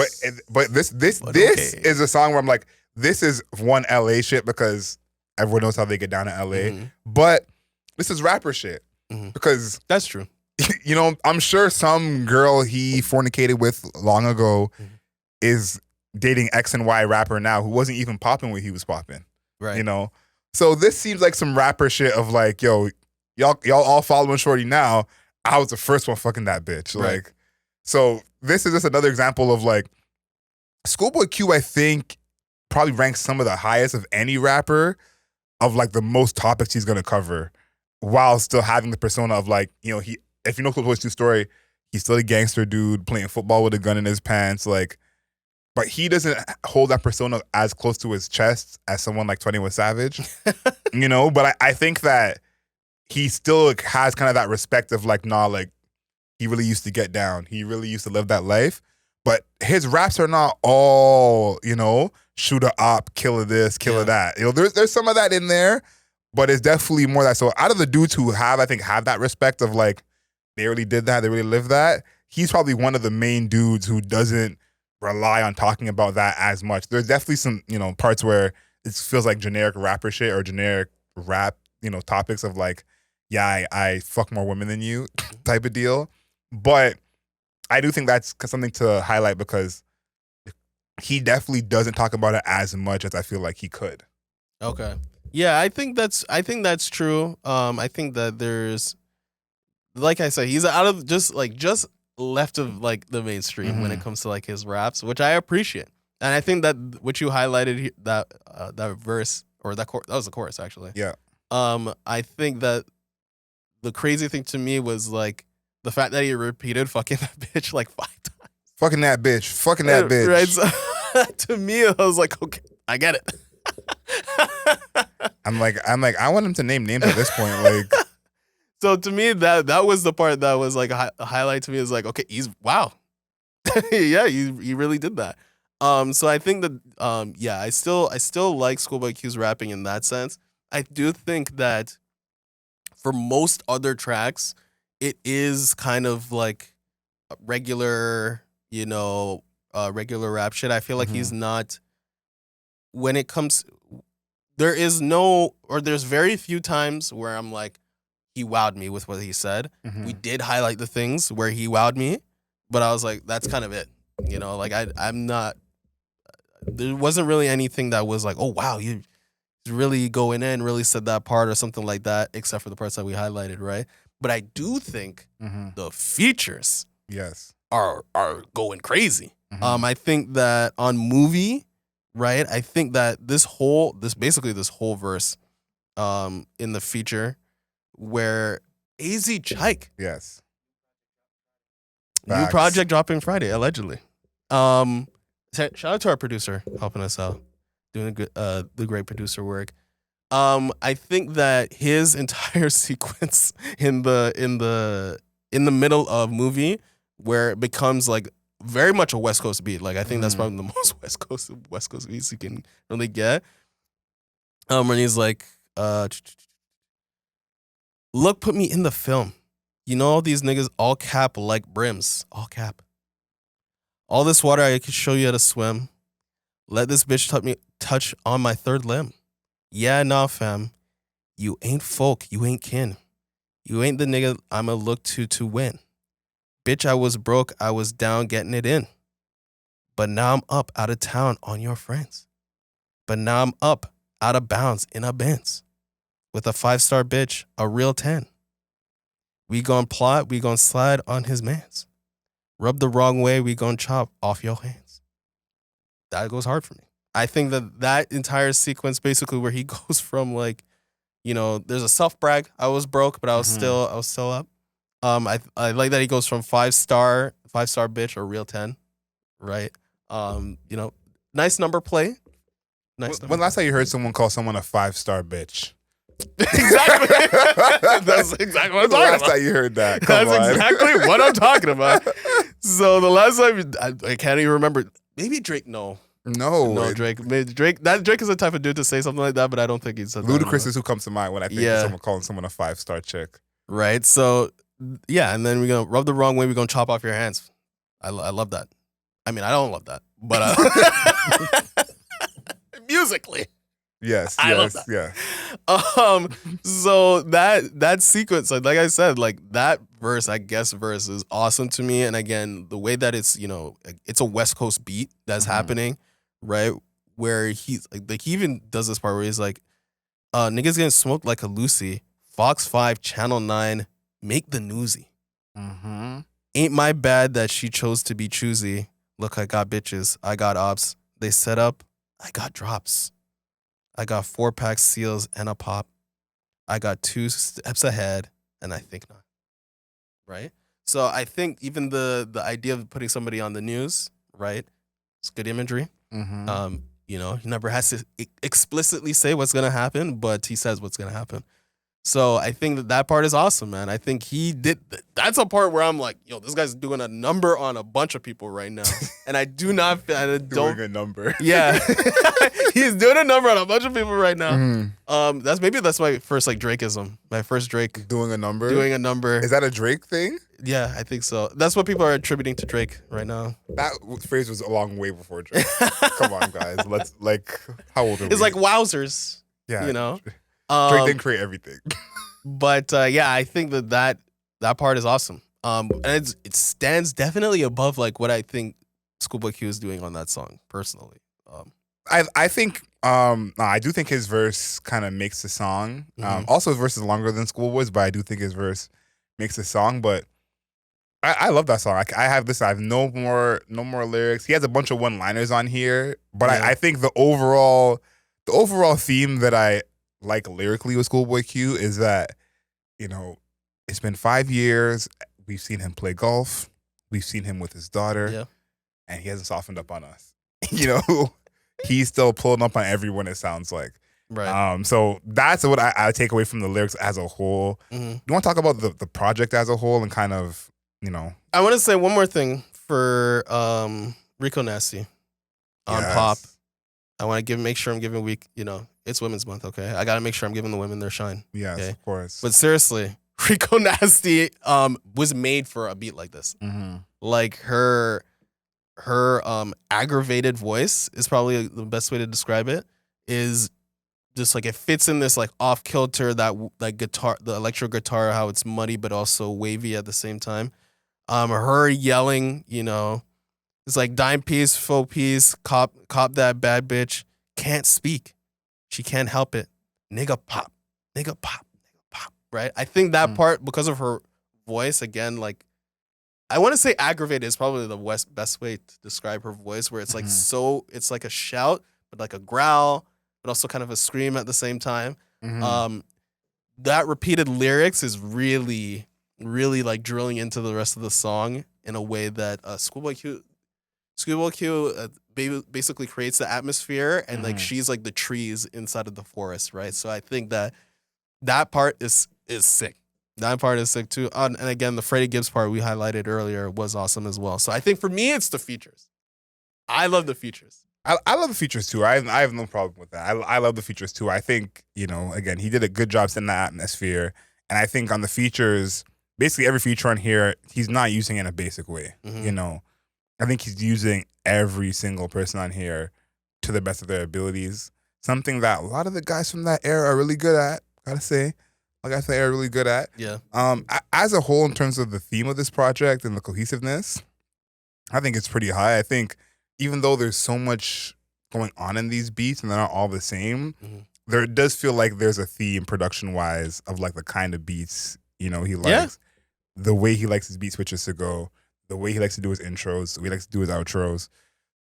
But this is a song where I'm like, this is one LA shit because everyone knows how they get down in LA. But this is rapper shit because that's true. I'm sure some girl he fornicated with long ago is dating X and Y rapper now who wasn't even popping when he was popping. Right. So this seems like some rapper shit of like, yo, y'all all following Shorty now. I was the first one fucking that bitch. Right. Like, so this is just another example of like Schoolboy Q, I think, probably ranks some of the highest of any rapper of like the most topics he's gonna cover while still having the persona of like, if you know Schoolboy Q's story, he's still a gangster dude playing football with a gun in his pants. Like, but he doesn't hold that persona as close to his chest as someone like 21 Savage, you know. But I think that he still has kind of that respect of like, nah, like he really used to get down. He really used to live that life. But his raps are not all, you know, shooter op, killer this, killer that. You know, there's some of that in there, but it's definitely more that. So out of the dudes who have that respect of like, they really did that, they really lived that, he's probably one of the main dudes who doesn't rely on talking about that as much. There's definitely some, you know, parts where it feels like generic rapper shit or generic rap, you know, topics of like, yeah, I fuck more women than you type of deal. But I do think that's something to highlight because he definitely doesn't talk about it as much as I feel like he could. Okay. Yeah, I think that's true. I think that there's, like I said, he's out of just left of like the mainstream when it comes to like his raps, which I appreciate. And I think that what you highlighted that verse or that was the chorus actually. Yeah. I think that the crazy thing to me was like the fact that he repeated "fucking that bitch" like 5 times. Fucking that bitch. Fucking that bitch. Right. So, to me, I was like, okay, I get it. I'm like, I want him to name names at this point. Like, so to me, that was the part that was like a highlight to me. Is like, okay, wow, yeah, he really did that. So I think that yeah, I still like Schoolboy Q's rapping in that sense. I do think that for most other tracks, it is kind of like regular, you know, regular rap shit. I feel like he's not, when it comes, there's very few times where I'm like, he wowed me with what he said. We did highlight the things where he wowed me, but I was like, that's kind of it. You know, like I'm not, there wasn't really anything that was like, oh wow, you really going in, really said that part or something like that, except for the parts that we highlighted, right? But I do think the features are going crazy. I think that on Movie, right? I think that this whole verse in the feature where AZ Chike. Yes. New project dropping Friday, allegedly. Shout out to our producer helping us out, doing the great producer work. I think that his entire sequence in the middle of Movie, where it becomes like very much a West Coast beat. Like I think that's probably the most West Coast beats you can really get. When he's like, look, put me in the film. You know all these niggas all cap like brims. All cap. All this water I could show you how to swim. Let this bitch touch on my third limb. Yeah, nah, fam. You ain't folk. You ain't kin. You ain't the nigga I'ma look to win. Bitch, I was broke. I was down getting it in. But now I'm up out of town on your friends. But now I'm up out of bounds in a Benz. With a 5-star bitch, a real 10. We gon' plot, we gon' slide on his mans. Rub the wrong way, we gon' chop off your hands. That goes hard for me. I think that entire sequence, basically where he goes from like, you know, there's a self brag. I was broke, but I was still up. I like that he goes from 5-star bitch or real 10, right? You know, nice number play. When last time you heard someone call someone a 5-star bitch? Exactly. That's exactly what I'm talking about. Last time you heard that. That's exactly what I'm talking about. So the last time, I can't even remember. Maybe Drake. No, Drake. Maybe Drake. Drake is the type of dude to say something like that, but I don't think he's. Ludacris is who comes to mind when I think of someone calling someone a 5-star chick. Right. So yeah, and then we're gonna rub the wrong way. We're gonna chop off your hands. I love that. I mean, I don't love that, but musically. Yes, I love that. Yeah. So that sequence, like I said, like that verse is awesome to me. And again, the way that it's, you know, it's a West Coast beat that's happening, right? Where he's like he even does this part where he's like, niggas getting smoked like a Lucy, Fox 5, Channel 9, make the newsy. Ain't my bad that she chose to be choosy. Look, I got bitches, I got ops. They set up, I got drops. I got 4-pack seals and a pop. I got 2 steps ahead, and I think not. Right? So I think even the idea of putting somebody on the news, right? It's good imagery. Mm-hmm. You know, he never has to explicitly say what's gonna happen, but he says what's gonna happen. So I think that part is awesome, man. I think he did. That's a part where I'm like, yo, this guy's doing a number on a bunch of people right now, and I do not. I don't. Doing a number. Yeah, he's doing a number on a bunch of people right now. Mm-hmm. That's my first like Drakeism. My first Drake Doing a number. doing a number. Is that a Drake thing? Yeah, I think so. That's what people are attributing to Drake right now. That phrase was a long way before Drake. Come on, guys. Let's how old are we? It's like wowzers. Yeah, You know. Drake didn't create everything. But yeah, I think that part is awesome. And it stands definitely above like what I think Schoolboy Q is doing on that song personally. I think I do think his verse kind of makes the song. Also, his verse is longer than Schoolboy's, but I do think his verse makes the song. But I love that song. I have this. I have no more lyrics. He has a bunch of one-liners on here, but Yeah. I think the overall theme that I like lyrically with Schoolboy Q is that, you know, it's been 5 years. We've seen him play golf. We've seen him with his daughter, Yeah. and he hasn't softened up on us. You know, he's still pulling up on everyone. It sounds like. Right. So that's what I take away from the lyrics as a whole. Mm-hmm. You want to talk about the project as a whole and kind of, you know. I want to say one more thing for Rico Nasty on Yes. Pop. I want to make sure I'm giving it's Women's Month, okay? I got to make sure I'm giving the women their shine. Yes, okay? of course. But seriously, Rico Nasty was made for a beat like this. Mm-hmm. Like her aggravated voice is probably the best way to describe it, is just like it fits in this like off kilter, that like guitar, the electro guitar, how it's muddy but also wavy at the same time. Her yelling, you know, it's like dime piece, faux piece, cop that bad bitch, can't speak. She can't help it. Nigga pop, nigga pop, nigga pop, right? I think that part, because of her voice, again, like, I want to say aggravated is probably the best way to describe her voice, where it's like it's like a shout, but like a growl, but also kind of a scream at the same time. That repeated lyrics is really, really like drilling into the rest of the song in a way that Schoolboy Q basically creates the atmosphere, and like she's like the trees inside of the forest, right? So I think that part is sick. That part is sick too. And again, the Freddie Gibbs part we highlighted earlier was awesome as well. So I think for me, it's the features. I love the features. I love the features too. I have no problem with that. I love the features too. I think, you know, again, he did a good job setting that atmosphere. And I think on the features, basically every feature on here, he's not using it in a basic way. You know, I think he's using every single person on here to the best of their abilities. Something that a lot of the guys from that era are really good at, gotta say. Like I say, are really good at. Yeah. As a whole, in terms of the theme of this project and the cohesiveness, I think it's pretty high. I think even though there's so much going on in these beats and they're not all the same, there does feel like there's a theme production-wise of like the kind of beats, you know, he likes. The way he likes his beat switches to go, the way he likes to do his intros, the way he likes to do his outros.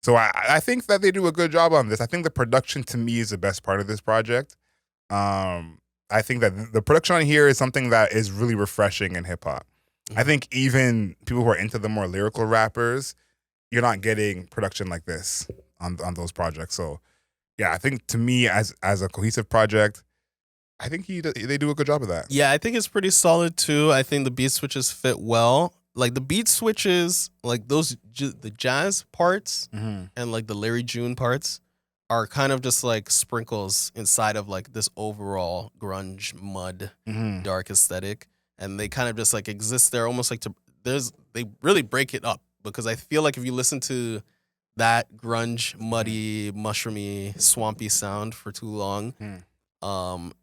So I think that they do a good job on this. I think the production to me is the best part of this project. I think that the production on here is something that is really refreshing in hip hop. I think even people who are into the more lyrical rappers, you're not getting production like this on those projects. So yeah, I think to me as a cohesive project, I think they do a good job of that. Yeah, I think it's pretty solid too. I think the beat switches fit well. Like the beat switches, like those the jazz parts and like the Larry June parts are kind of just like sprinkles inside of like this overall grunge mud dark aesthetic, and they kind of just like exist there almost like they really break it up, because I feel like if you listen to that grunge, muddy, mushroomy, swampy sound for too long,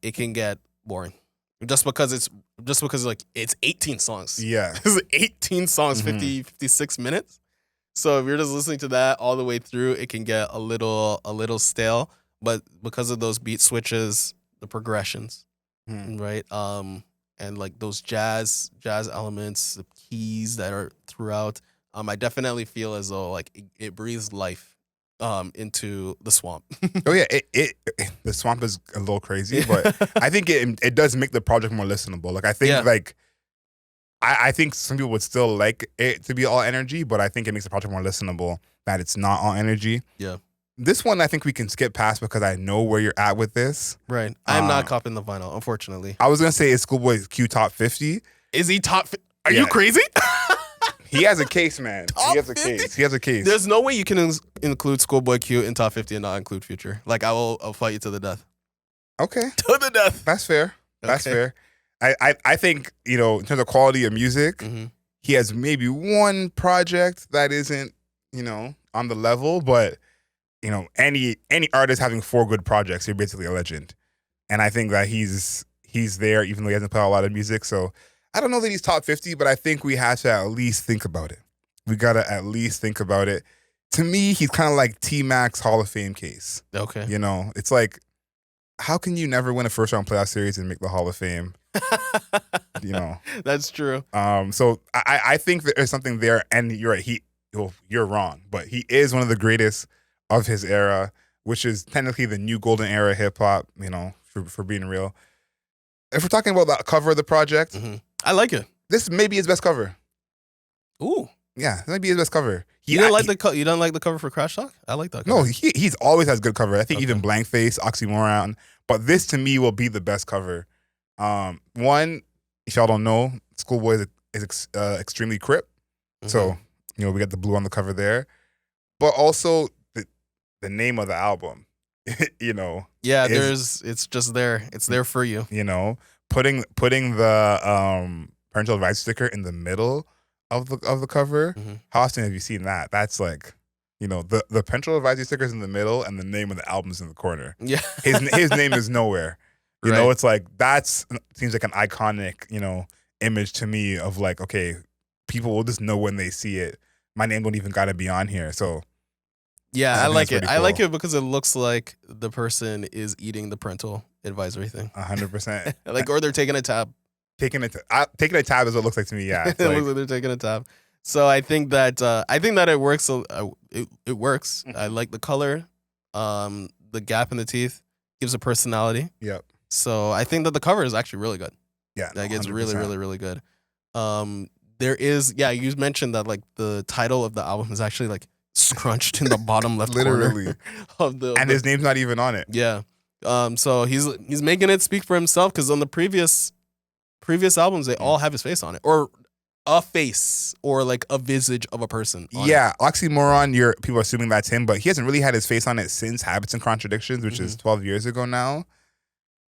it can get boring. Just because like it's 18 songs. Yeah. It's 18 songs, 56 minutes. So if you're just listening to that all the way through, it can get a little stale. But because of those beat switches, the progressions, right? And like those jazz elements, the keys that are throughout, I definitely feel as though like it breathes life into the swamp. Oh yeah, the swamp is a little crazy, but I think it does make the project more listenable. Like I think like I think some people would still like it to be all energy, but I think it makes the project more listenable that it's not all energy. Yeah. This one I think we can skip past because I know where you're at with this. Right. I'm not copying the vinyl, unfortunately. I was gonna say it's Schoolboy Q top 50. Is he top? Are Yeah. you crazy? He has a case, man. Top He has a 50? case. He has a case. There's no way you can include Schoolboy Q in top 50 and not include Future. Like I'll fight you to the death. Okay, To the death. that's fair. That's Okay. fair. I think, in terms of quality of music, he has maybe one project that isn't, on the level, but any artist having 4 good projects, you're basically a legend. And I think that he's there, even though he hasn't put out a lot of music. So I don't know that he's top 50, but I think we have to at least think about it. We gotta at least think about it. To me, he's kind of like T-Mac's Hall of Fame case. Okay. It's like, how can you never win a first round playoff series and make the Hall of Fame? That's true. So I think that there's something there, and you're right. You're wrong, but he is one of the greatest of his era, which is technically the new golden era hip hop. For being real. If we're talking about the cover of the project, I like it. this may be his best cover. Ooh. Yeah, this might be his best cover. You didn't like the cover for Crash Talk? I like that cover. No, he's always has good cover. I think Okay. even Blank Face, Oxymoron, but this to me will be the best cover. One, if y'all don't know, Schoolboy is extremely Crip, so we got the blue on the cover there, but also the name of the album, Yeah, it's just there. It's there for you. putting the parental advice sticker in the middle of the cover. How often have you seen that? That's like, the parental advisory stickers in the middle and the name of the album's in the corner. Yeah. His name is nowhere. Right. It's like seems like an iconic, image to me of like, okay, people will just know when they see it. My name don't even gotta be on here. So Yeah, I I think like that's it. pretty I like cool. it because it looks like the person is eating the parental advisory thing. 100%. Or they're taking a tab. taking a tab is what it looks like to me. Yeah. It's It like, looks like they're taking a tab. So I think that it works. It works. I like the color. The gap in the teeth gives a personality. yep. So I think that the cover is actually really good. Yeah. Like it's 100%. really, really, really good. There is, you mentioned that like the title of the album is actually like scrunched in the bottom left Literally. corner of the. And his name's not even on it. Yeah. So he's making it speak for himself because on the previous albums they all have his face on it, or a face, or like a visage of a person. On Yeah, Oxymoron, people are assuming that's him, but he hasn't really had his face on it since Habits and Contradictions, which is 12 years ago now.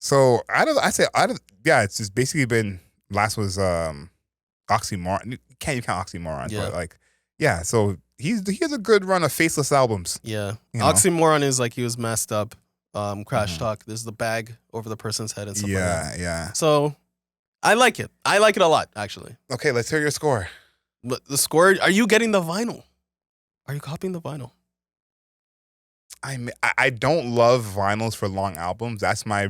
So it's just basically been, last was Oxymoron. You can't count Oxymoron, Yeah. but like, yeah, so he has a good run of faceless albums. Yeah. You know? Oxymoron is like he was messed up. Crash Talk. There's the bag over the person's head and stuff like that. Yeah. So I like it. I like it a lot, actually. Okay, let's hear your score. But the score, are you getting the vinyl? Are you copying the vinyl? I don't love vinyls for long albums. That's my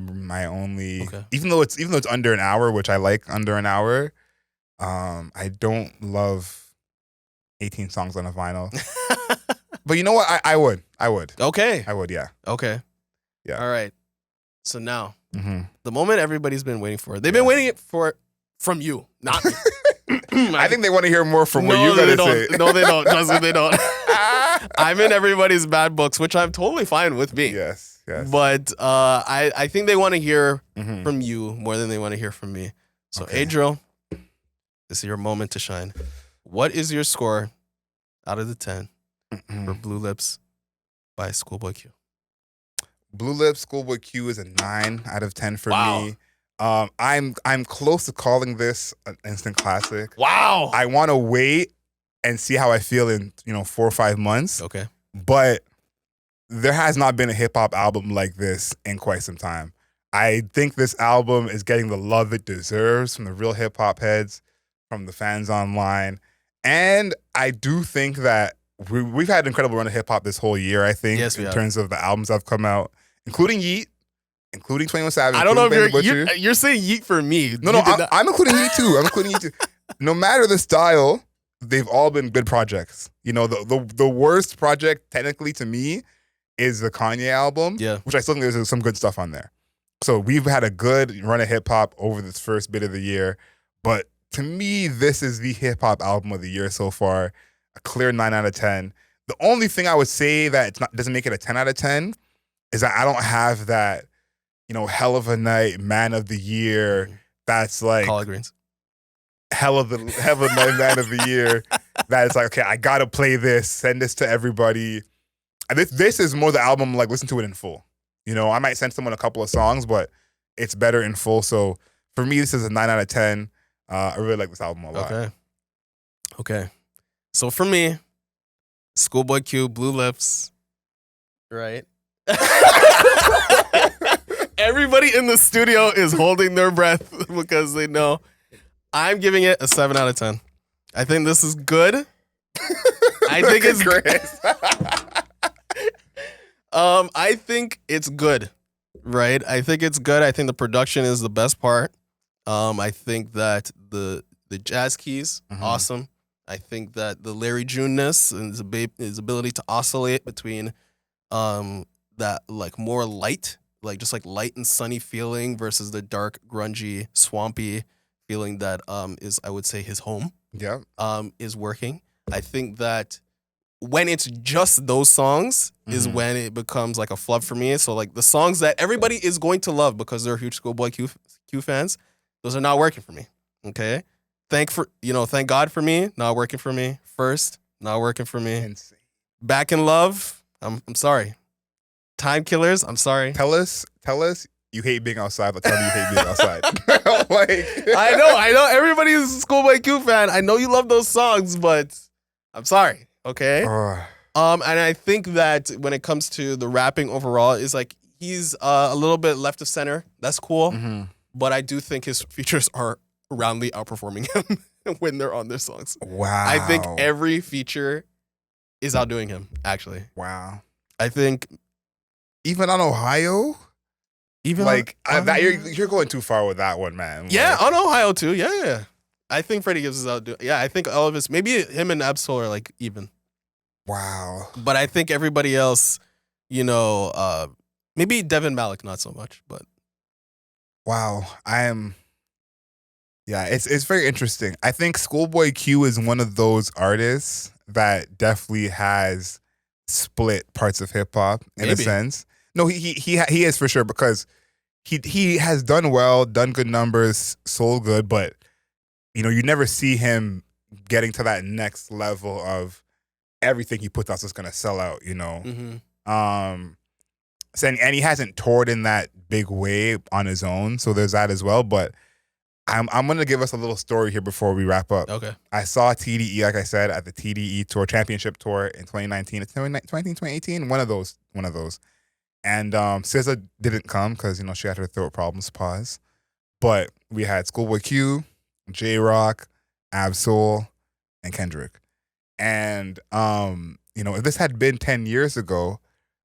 only. Okay. Even though it's under an hour, which I like under an hour. I don't love 18 songs on a vinyl. But you know what? I would. Okay. I would. Yeah. Okay. Yeah. All right. So now, Mm-hmm. the moment everybody's been waiting for. They've been waiting for from you, not me. I think they want to hear more from what you they gotta say. don't. No, they don't. Trust me, they don't. I'm in everybody's bad books, which I'm totally fine with me. Yes. But I think they want to hear Mhm. from you more than they want to hear from me. So, Okay. Adriel, this is your moment to shine. What is your score out of the 10 for Blue Lips by Schoolboy Q? Blue Lips, Schoolboy Q is a 9 out of 10 for Wow. me. I'm close to calling this an instant classic. Wow. I want to wait and see how I feel in 4 or 5 months. Okay. But there has not been a hip hop album like this in quite some time. I think this album is getting the love it deserves from the real hip hop heads, from the fans online, and I do think that we've had an incredible run of hip hop this whole year. I think Yes, we in have. terms of the albums that have come out, including Yeet, including 21 Savage. I don't know including if Benny you're Butcher. you're saying yeet for me. No, You did I'm, not- I'm including Yeet too. No matter the style, they've all been good projects. The worst project technically to me is the Kanye album, Yeah. which I still think there's some good stuff on there. So we've had a good run of hip hop over this first bit of the year, but to me, this is the hip hop album of the year so far. A clear 9 out of 10. The only thing I would say that doesn't make it a 10 out of 10 is that I don't have that, Hell of a Night, Man of the Year. That's like Collard greens. Hell of a Night, Man of the Year. That's like, okay, I gotta play this, send this to everybody. And this is more the album, like, listen to it in full. I might send someone a couple of songs, but it's better in full. So for me, this is a 9 out of 10. I really like this album a lot. Okay. So for me, Schoolboy Q, Blue Lips, right? Everybody in the studio is holding their breath because they know. I'm giving it a 7 out of 10. I think this is good. I think it's Chris. I think it's good, right? I think it's good. I think the production is the best part. I think that the jazz keys, awesome. I think that the Larry June-ness and his ability to oscillate between that like more light, like just like light and sunny feeling versus the dark, grungy, swampy feeling that is, I would say, his home. Yeah. Is working. I think that when it's just those songs is when it becomes like a flub for me. So like the songs that everybody is going to love because they're huge Schoolboy Q fans, those are not working for me. Okay. Thank God for Me, not working for me. First, not working for me. Insane. Back in Love, I'm sorry. Time Killers, I'm sorry. Tell us you hate being outside, but tell me you hate being outside. Like, I know. Everybody's a Schoolboy Q fan. I know you love those songs, but I'm sorry. Okay. And I think that when it comes to the rapping overall, is like he's a little bit left of center. That's cool. But I do think his features are roundly outperforming him when they're on their songs. Wow. I think every feature is outdoing him, actually. Wow. I think even on Ohio, like you're going too far with that one, man. Yeah, on Ohio too. Yeah. I think Freddie Gibbs is outdoing. Yeah, I think all of his, maybe him and Absol are like even. Wow. But I think everybody else, maybe Devin Malik not so much, but wow. Yeah, it's very interesting. I think Schoolboy Q is one of those artists that definitely has split parts of hip hop in a sense. No, he is for sure, because he has done well, done good numbers, sold good, but you never see him getting to that next level of everything he puts out is gonna sell out. And he hasn't toured in that big way on his own, so there's that as well. But I'm gonna give us a little story here before we wrap up. Okay. I saw TDE, like I said, at the TDE tour, championship tour in 2019. It's 2018, one of those. And SZA didn't come because she had her throat problems. Pause. But we had Schoolboy Q, J-Rock, Ab-Soul, and Kendrick. And if this had been 10 years ago,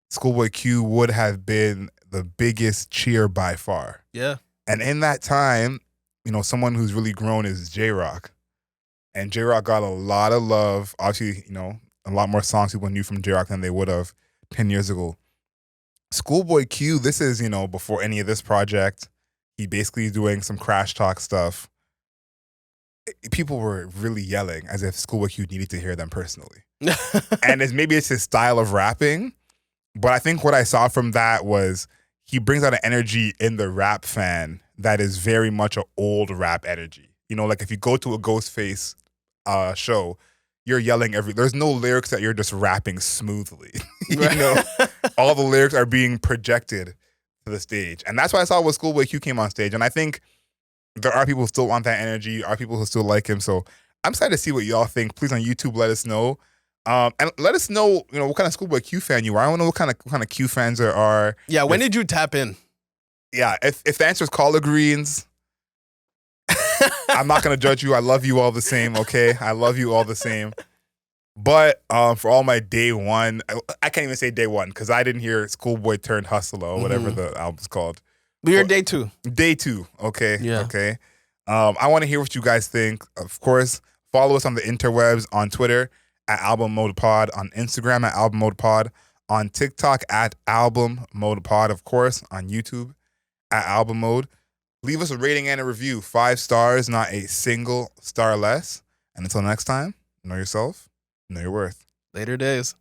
Schoolboy Q would have been the biggest cheer by far. Yeah. And in that time, someone who's really grown is J-Rock. And J-Rock got a lot of love. Obviously, a lot more songs people knew from J-Rock than they would have 10 years ago. Schoolboy Q, this is, before any of this project. He basically is doing some Crash Talk stuff. People were really yelling as if Schoolboy Q needed to hear them personally. And maybe it's his style of rapping, but I think what I saw from that was he brings out an energy in the rap fan that is very much an old rap energy. Like if you go to a Ghostface show, you're yelling there's no lyrics that you're just rapping smoothly. All the lyrics are being projected to the stage. And that's what I saw when Schoolboy Q came on stage. And I think there are people who still want that energy, are people who still like him. So I'm excited to see what y'all think. Please on YouTube, let us know. And let us know, what kind of Schoolboy Q fan you are. I want to know what kind of Q fans there are. Yeah, when did you tap in? Yeah, if the answer is collard greens, I'm not going to judge you. I love you all the same, okay? I love you all the same. But for all my day one, I can't even say day one because I didn't hear Schoolboy turned Hustler or whatever the album's called. But you're day two. Day two, okay. Yeah. Okay. I want to hear what you guys think. Of course, follow us on the interwebs, on Twitter at Album Mode Pod, on Instagram at Album Mode Pod, on TikTok at Album Mode Pod, of course, on YouTube at Album Mode. Leave us a rating and a review. 5 stars, not a single star less. And until next time, know yourself, know your worth. Later days.